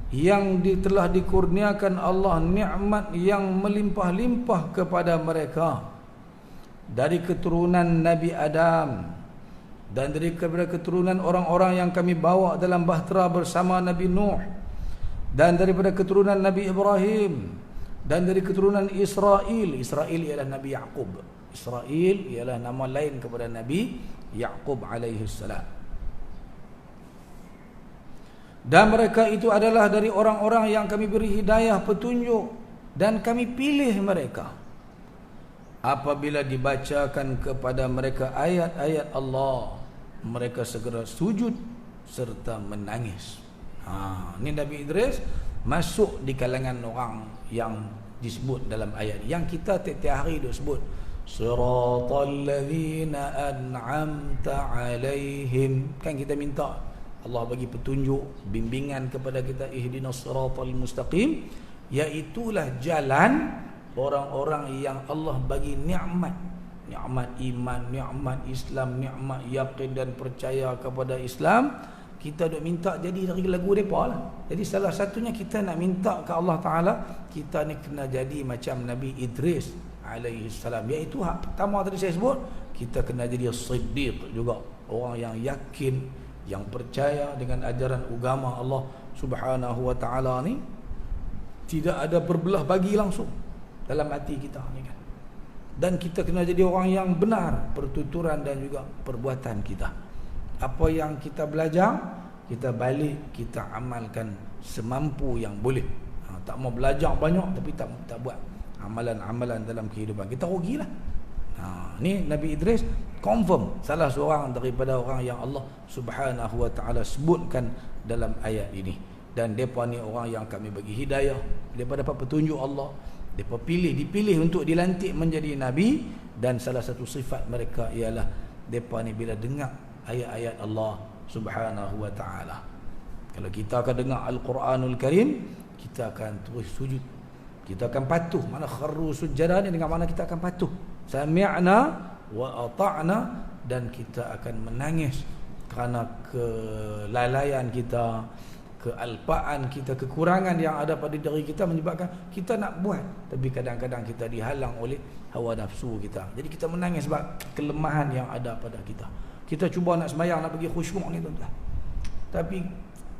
yang telah dikurniakan Allah nikmat yang melimpah-limpah kepada mereka dari keturunan Nabi Adam dan dari keturunan orang-orang yang kami bawa dalam bahtera bersama Nabi Nuh, dan daripada keturunan Nabi Ibrahim, dan dari keturunan Israel. Israel ialah Nabi Yaqub. Israel ialah nama lain kepada Nabi Yaqub alaihi salam. Dan mereka itu adalah dari orang-orang yang kami beri hidayah petunjuk, dan kami pilih mereka apabila dibacakan kepada mereka ayat-ayat Allah, mereka segera sujud serta menangis. Ini Nabi Idris masuk di kalangan orang yang disebut dalam ayat yang kita tiap-tiap hari duk sebut, Siratal ladzina an'amta alaihim. Kan kita minta Allah bagi petunjuk, bimbingan kepada kita, ihdinas siratal mustaqim, iaitulah jalan orang-orang yang Allah bagi nikmat iman, nikmat Islam, nikmat yakin dan percaya kepada Islam. Kita duk minta jadi dari lagu depa lah. Jadi salah satunya kita nak minta ke Allah Taala, kita ni kena jadi macam Nabi Idris alaihi salam. Iaitu hak pertama tadi saya sebut, kita kena jadi siddiq juga, orang yang yakin, yang percaya dengan ajaran agama Allah Subhanahu wa taala ni, tidak ada berbelah bagi langsung dalam hati kita ni kan. Dan kita kena jadi orang yang benar pertuturan dan juga perbuatan kita. Apa yang kita belajar, kita balik, kita amalkan semampu yang boleh. Tak mau belajar banyak tapi tak buat amalan-amalan dalam kehidupan, kita rugilah. Ni Nabi Idris confirm salah seorang daripada orang yang Allah Subhanahu wa taala sebutkan dalam ayat ini. Dan depa ni orang yang kami bagi hidayah, depa dapat petunjuk Allah, depa dipilih untuk dilantik menjadi nabi. Dan salah satu sifat mereka ialah depa ni bila dengar ayat-ayat Allah Subhanahu wa taala, kalau kita akan dengar Al-Quranul Karim, kita akan terus sujud, kita akan patuh. Mana kharru sujada ni dengan mana kita akan patuh, sami'na wa ata'na, dan kita akan menangis kerana kelalaian kita, kealpaan kita, kekurangan yang ada pada diri kita menyebabkan kita nak buat tapi kadang-kadang kita dihalang oleh hawa nafsu kita. Jadi kita menangis sebab kelemahan yang ada pada kita. Kita cuba nak sembahyang, nak bagi khusyuk ni tuan-tuan, tapi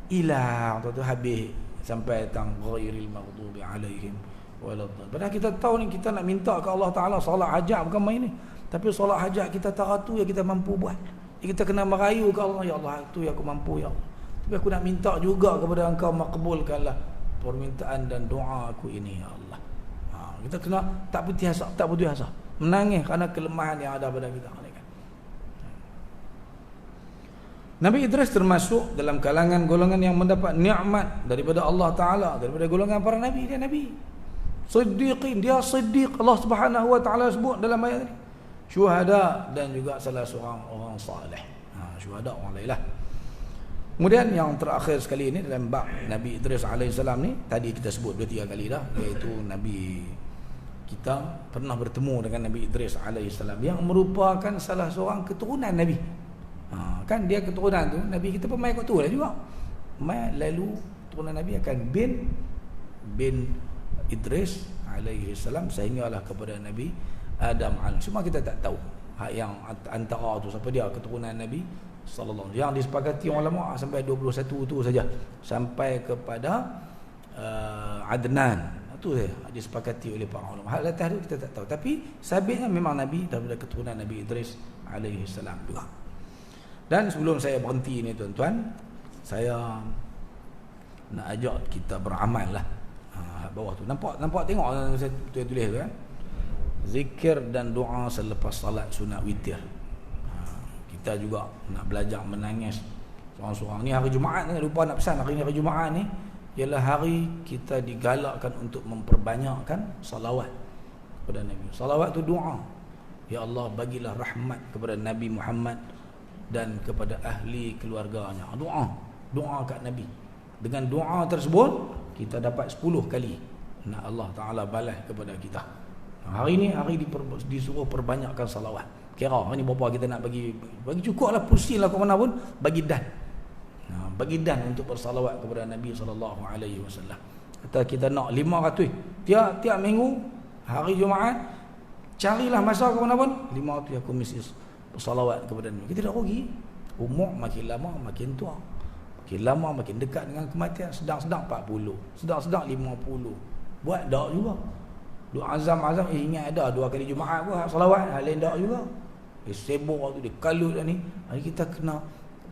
hilang tuan-tuan, habis sampai datang ghairil maghdubi alaihim waladdallin. Padahal kita tahu ni kita nak minta ke Allah Taala solat hajat bukan main ni. Tapi solat hajat kita taratu yang kita mampu buat. Kita kena merayu ke Allah, ya Allah itu yang aku mampu ya Allah. Tapi aku nak minta juga kepada Engkau, makbulkanlah permintaan dan doa aku ini ya Allah. Kita kena tak putus asa, menangis kerana kelemahan yang ada pada kita. Nabi Idris termasuk dalam kalangan golongan yang mendapat nikmat daripada Allah Ta'ala, daripada golongan para Nabi. Dia Nabi Siddiqin, dia Siddiq. Allah Subhanahu Wa Ta'ala sebut dalam ayat ini. Syuhada dan juga salah seorang orang salih. Syuhada orang lain lah. Kemudian yang terakhir sekali ini dalam bab Nabi Idris alaihissalam ni, tadi kita sebut 2-3 kali dah, iaitu Nabi kita pernah bertemu dengan Nabi Idris alaihissalam yang merupakan salah seorang keturunan Nabi. Kan dia keturunan tu, Nabi kita pun mai kat tu lah juga. Mai lalu keturunan Nabi akan bin Idris alaihissalam sehinggalah kepada Nabi Adam alaihissalam. Cuma kita tak tahu hak yang antara tu siapa dia keturunan Nabi sallallahu alaihi wasallam. Yang disepakati ulama sampai 21 tu saja, sampai kepada Adnan. Itu saja disepakati oleh para ulama. Hal atas tu kita tak tahu, tapi sabitnya memang Nabi daripada keturunan Nabi Idris alaihi salam juga. Dan sebelum saya berhenti ni tuan-tuan, saya nak ajak kita beramal lah. Bawah tu nampak tengok saya tulis tu kan. Zikir dan doa selepas salat sunat witir. Kita juga nak belajar menangis seorang-seorang. Ni hari Jumaat ni, lupa nak pesan, hari ni hari Jumaat ni ialah hari kita digalakkan untuk memperbanyakkan salawat kepada Nabi. Salawat tu doa. Ya Allah, bagilah rahmat kepada Nabi Muhammad dan kepada ahli keluarganya. Doa kat Nabi. Dengan doa tersebut kita dapat 10 kali nak Allah Ta'ala balas kepada kita. Hari ni hari disuruh perbanyakkan salawat. Kira ni berapa kita nak bagi cukup lah, pusinglah ke mana pun bagi dan. Bagi dan untuk bersalawat kepada Nabi sallallahu alaihi wasallam. Kata kita nak 500 tiap minggu hari Jumaat, carilah masa ke mana pun 500 aku mesti bersalawat kepada Nabi. Kita tak rugi. Umur makin lama makin tua. Makin lama makin dekat dengan kematian. Sedang-sedang 40, sedang-sedang 50. Buat dak juga. Duk azam ingat ada 2 kali Jumaat pun salawat, hal lain dak juga. Dia sibuk waktu dia kalut dah ni. Hari kita kena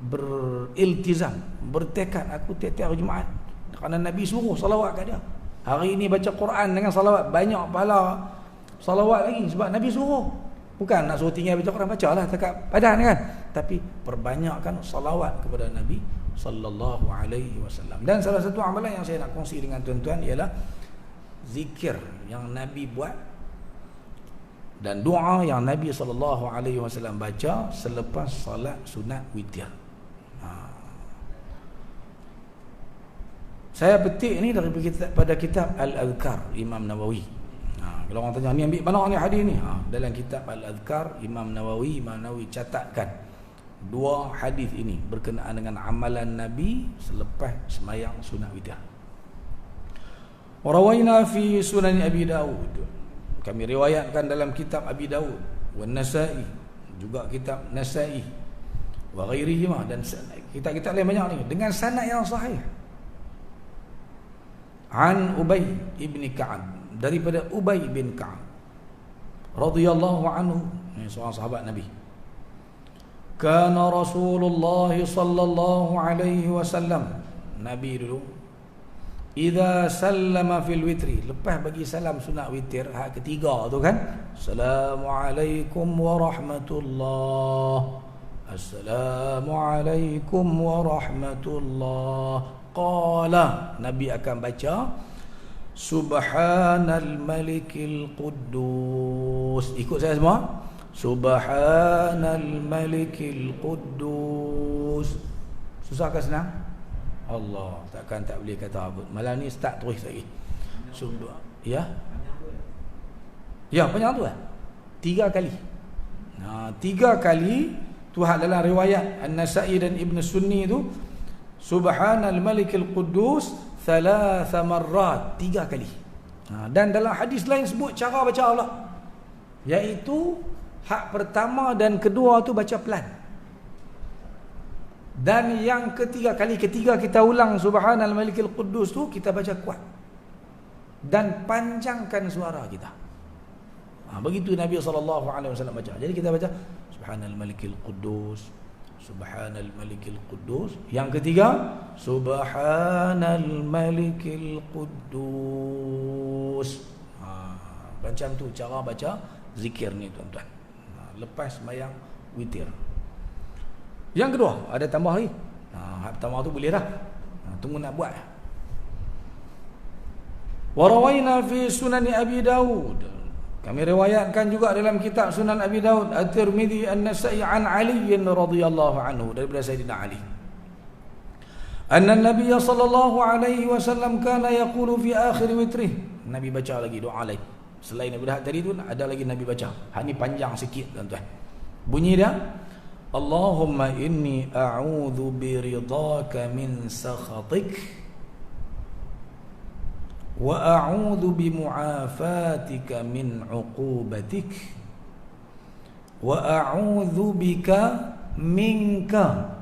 beriltizam, bertekad aku tiap-tiap Jumaat kerana Nabi suruh salawat kat dia. Hari ini baca Quran dengan salawat banyak pahala salawat lagi sebab Nabi suruh. Bukan nak suruh tinggal baca Quran, bacalah dekat padan kan, tapi perbanyakkan salawat kepada Nabi sallallahu alaihi wasallam. Dan salah satu amalan yang saya nak kongsi dengan tuan-tuan ialah zikir yang Nabi buat dan doa yang Nabi SAW baca selepas salat sunat witir. Saya petik ni daripada kitab Al-Adhkar Imam Nawawi. Kalau orang tanya ni ambil mana ni hadis ni? Dalam kitab Al-Adhkar Imam Nawawi catatkan 2 hadis ini berkenaan dengan amalan Nabi selepas sembahyang sunat witir. Warawaina fi Sunan Abi Daud. Kami riwayatkan dalam kitab Abi Daud, wan Nasa'i, juga kitab Nasa'i, wa ghairihima, dan kitab-kitab lain banyak ni dengan sanad yang sahih. An Ubay ibn Ka'ab, daripada Ubay bin Ka'ab radhiyallahu anhu, seorang sahabat Nabi. Kana Rasulullah sallallahu alaihi wasallam, Nabi dulu idza sallama fil witri, lepas bagi salam sunat witir hak ketiga tu kan, assalamualaikum warahmatullah, assalamualaikum warahmatullah, qala, Nabi akan baca subhanal malikil quddus. Ikut saya semua, subhanal malikil quddus. Susah ke senang? Allah, takkan tak boleh kata apa. Malam ni start terus lagi. Ya? Ya, panjang tu lah. 3 kali. 3 kali tu hak dalam riwayat An-Nasa'i dan Ibn Sunni tu, subhanal malikil quddus 3 marrat, 3 kali. Dan dalam hadis lain sebut cara baca Allah, iaitu hak pertama dan kedua tu baca pelan. Dan yang ketiga kita ulang subhanal malikil quddus tu kita baca kuat dan panjangkan suara kita. Begitu Nabi SAW baca. Jadi kita baca subhanal malikil quddus, subhanal malikil quddus. Yang ketiga subhanal malikil quddus. Macam tu cara baca zikir ni tuan-tuan, lepas sembahyang witir. Yang kedua ada tambah lagi. Hak pertama tu boleh dah. Tunggu nak buat. Warawaina fi Sunan Abi Daud. Kami riwayatkan juga dalam kitab Sunan Abi Daud, At-Tirmidzi, An-Nasa'i, an Ali radhiyallahu anhu, daripada Sayyidina Ali. Anna Nabiy sallallahu alaihi wasallam kana yaqulu fi akhir witrih. Nabi baca lagi doa lain. Selain daripada tadi tu ada lagi Nabi baca. Hak ni panjang sikit tuan-tuan. Bunyi dia, Allahumma inni a'udzu biridhaka min sakhatik wa a'udzu bimu'afatika min 'uqubatik wa a'udzu bika minka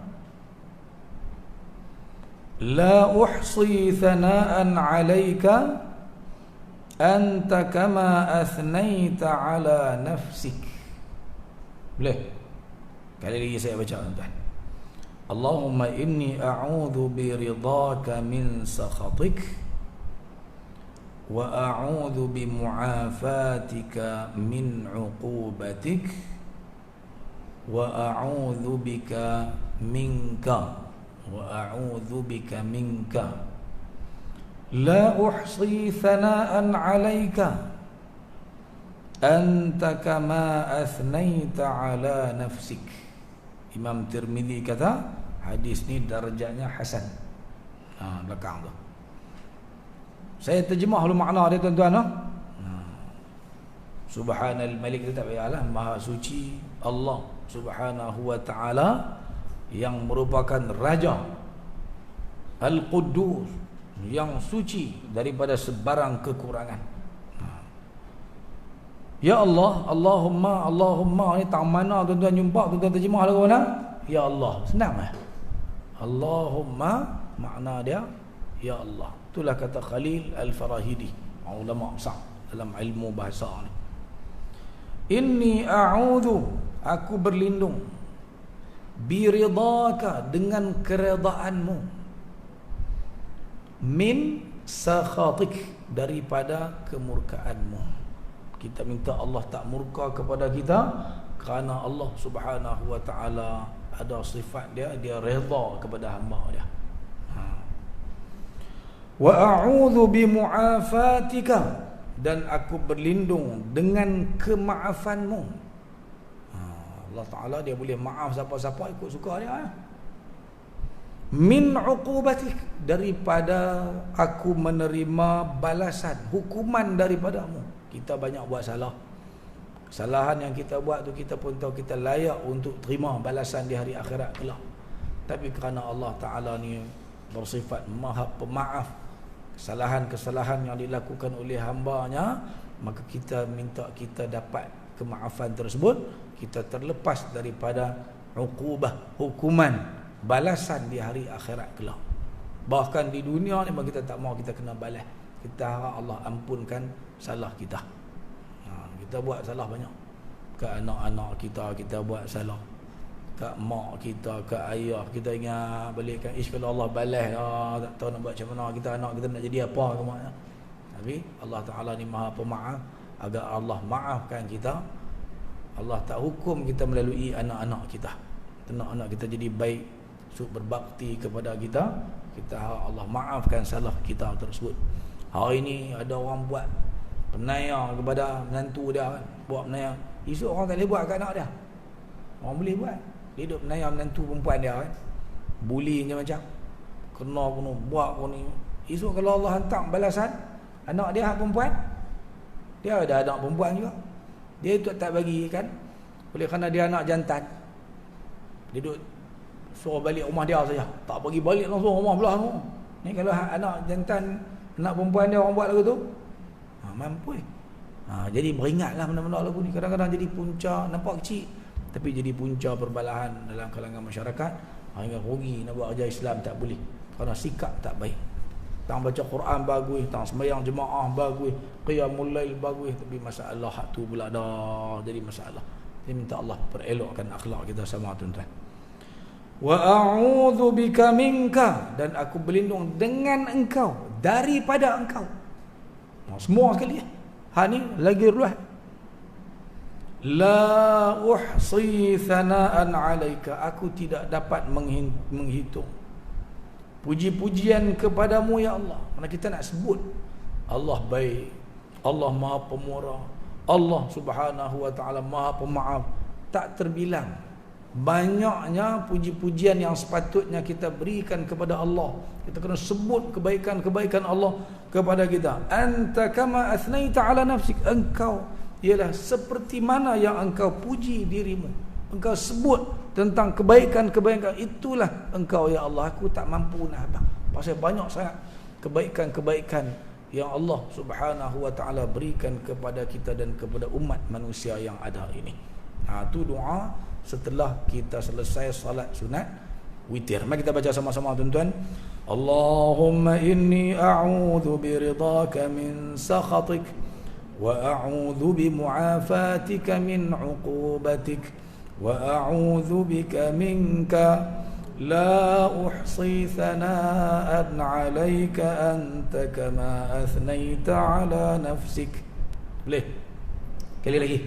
la uhsi thana'an 'alaika anta kama athnaita 'ala nafsik. Boleh? Kali lagi saya baca tuan-tuan. Allahumma inni a'udzu biridhaka min sakhatik wa a'udzu bimu'afatika min 'uqubatik wa a'udzu bika minka la uhsi thana'an 'alaika anta kama athnaita 'ala nafsik. Imam Tirmizi kata hadis ni darjatnya hasan. Belakang tu saya terjemah dulu makna dia tuan-tuan. Subhanal Malik tu tak payahlah, Maha Suci Allah Subhanahu wa ta'ala yang merupakan Raja, Al-Quddus, yang suci daripada sebarang kekurangan. Ya Allah, Allahumma ni tak mana tuan-tuan jumpa, tuan-tuan terjemah lagu mana? Ya Allah, senang lah. Allahumma makna dia Ya Allah. Itulah kata Khalil Al-Farahidi, ulama besar dalam ilmu bahasa ni. Inni a'udzu, aku berlindung, biridhaka, dengan keredaanmu, min sakhatik, daripada kemurkaanmu. Kita minta Allah tak murka kepada kita kerana Allah Subhanahu wa ta'ala ada sifat dia redha kepada hamba dia. Wa a'udzu bimu'afatika, dan aku berlindung dengan kemaafanmu. Allah Ta'ala dia boleh maaf siapa-siapa ikut suka dia. Min 'uqubatik, daripada aku menerima balasan, hukuman daripadamu. Kita banyak buat salah. Kesalahan yang kita buat tu kita pun tahu kita layak untuk terima balasan di hari akhirat kelak. Tapi kerana Allah Ta'ala ni bersifat Maha Pemaaf kesalahan-kesalahan yang dilakukan oleh hamba-Nya, maka kita minta kita dapat kemaafan tersebut, kita terlepas daripada uqubah, hukuman, balasan di hari akhirat kelak. Bahkan di dunia ni kita tak mahu kita kena balas. Kita harap Allah ampunkan salah kita. Kita buat salah banyak. Ke anak-anak kita buat salah. Ke mak kita, ke ayah kita, ingat balikkan kalau Allah balas, tak tahu nak buat macam mana kita, anak kita nak jadi apa ke mana. Tapi Allah Ta'ala ni Maha Pemaaf, agar Allah maafkan kita. Allah tak hukum kita melalui anak-anak kita. Anak-anak kita jadi baik, berbakti kepada kita, kita harap Allah maafkan salah kita tersebut. Hari ni ada orang buat penayar kepada menantu dia, buat penayar. Esok orang tak boleh buat kat anak dia. Orang boleh buat. Dia duduk penayar menantu perempuan dia kan. Bully macam kena buat ni. Esok kalau Allah hantar balasan, anak dia hak perempuan, dia ada anak perempuan juga, dia tu tak bagi kan. Oleh kerana dia anak jantan, dia duduk suruh balik rumah dia saja, tak bagi balik langsung rumah belah tu. Ni kalau anak jantan, anak perempuan dia orang buat lagu tu, mampu. Jadi beringatlah benda-benda lagu ni. Kadang-kadang jadi punca, nampak kecil, tapi jadi punca perbalahan dalam kalangan masyarakat. Hingga rugi nak buat kerja Islam tak boleh, kerana sikap tak baik. Tang baca Quran bagus, tang sembahyang jemaah bagus, qiyamul lail bagus, tapi masalah hak tu pula dah jadi masalah. Jadi minta Allah perelokkan akhlak kita sama tuan-tuan. Wa a'udzu bika minka, dan aku berlindung dengan engkau, daripada engkau. Semua sekali. Ni lagi ruah. La uhsi thana'an 'alaika, aku tidak dapat menghitung puji-pujian kepadamu ya Allah. Mana kita nak sebut Allah baik, Allah Maha Pemurah, Allah Subhanahu wa ta'ala Maha Pemaaf, tak terbilang banyaknya puji-pujian yang sepatutnya kita berikan kepada Allah. Kita kena sebut kebaikan-kebaikan Allah kepada kita. Anta kama athnaita ala nafsik, engkau ialah seperti mana yang engkau puji dirimu. Engkau sebut tentang kebaikan-kebaikan, itulah engkau ya Allah. Aku tak mampu nak abang. Pasal banyak sangat kebaikan-kebaikan yang Allah Subhanahu wa taala berikan kepada kita dan kepada umat manusia yang ada ini. Itu doa setelah kita selesai salat sunat witir. Mari kita baca sama-sama tuan-tuan. Allahumma inni a'udzu biridhaka min sakhatik wa a'udzu bimu'afatika min 'uqubatik wa a'udzu bika minka la uhsi thana'an 'alaika anta kama athnaita 'ala nafsik. Boleh? Kali lagi.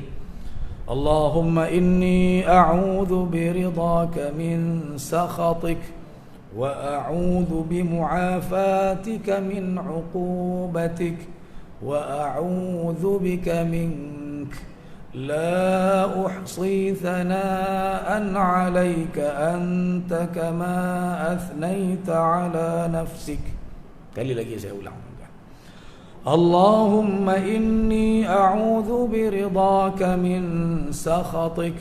اللهم إني أعوذ برضاك من سخطك وأعوذ بمعافاتك من عقوبتك وأعوذ بك منك لا أحصي ثناء عليك أنت كما أثنيت على نفسك. Kali lagi saya ulang. اللهم إني أعوذ برضاك من سخطك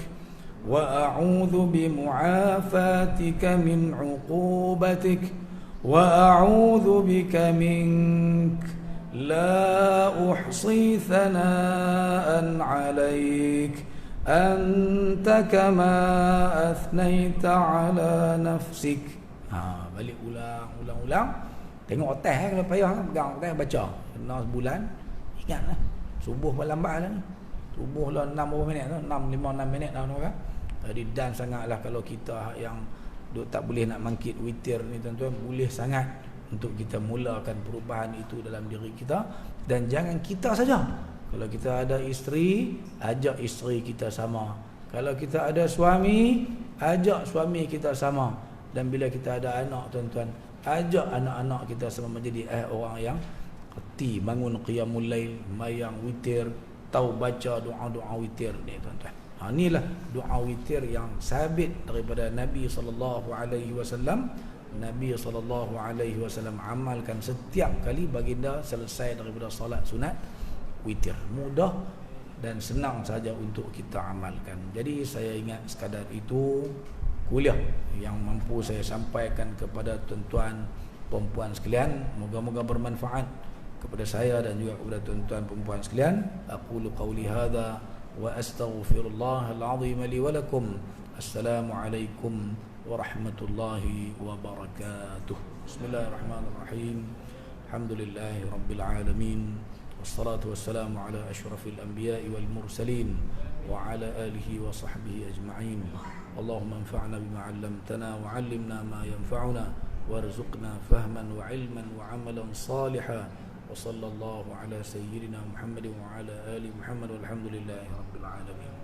وأعوذ بمعافاتك من عقوبتك وأعوذ بك منك لا أحصي ثناء عليك أنت كما أثنيت على نفسك. Balik ulang. Tengok otak kalau payah pegang otak baca. Kena sebulan ingatlah. Subuh lambat lah ni. Subuh lah 6 minit tu, 6 minit dah kan. Jadi dan sangatlah kalau kita yang tak boleh nak mangkit witir ni tuan-tuan, boleh sangat untuk kita mulakan perubahan itu dalam diri kita. Dan jangan kita saja. Kalau kita ada isteri, ajak isteri kita sama. Kalau kita ada suami, ajak suami kita sama. Dan bila kita ada anak tuan-tuan, ajak anak-anak kita semua menjadi orang yang reti bangun qiyamul lail, mayang witir, tahu baca doa-doa witir ni tuan-tuan. Inilah doa witir yang sabit daripada Nabi sallallahu alaihi wasallam. Nabi sallallahu alaihi wasallam amalkan setiap kali baginda selesai daripada solat sunat witir. Mudah dan senang saja untuk kita amalkan. Jadi saya ingat sekadar itu kuliah yang mampu saya sampaikan kepada tuan-tuan perempuan sekalian. Moga-moga bermanfaat kepada saya dan juga kepada tuan-tuan perempuan sekalian. Aqulu qawli hadza wa astaghfirullahal azim li wa lakum. Assalamualaikum warahmatullahi wabarakatuh. Bismillahirrahmanirrahim. Alhamdulillahi rabbil alamin. Wassalatu wassalamu ala asyrafil anbiya'i wal mursalin wa ala alihi wa sahbihi ajma'in. اللهم انفعنا بما علمتنا وعلمنا ما ينفعنا وارزقنا فهما وعلما وعملا صالحا وصلى الله على سيدنا محمد وعلى آل محمد والحمد لله رب العالمين.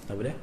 Apa dia?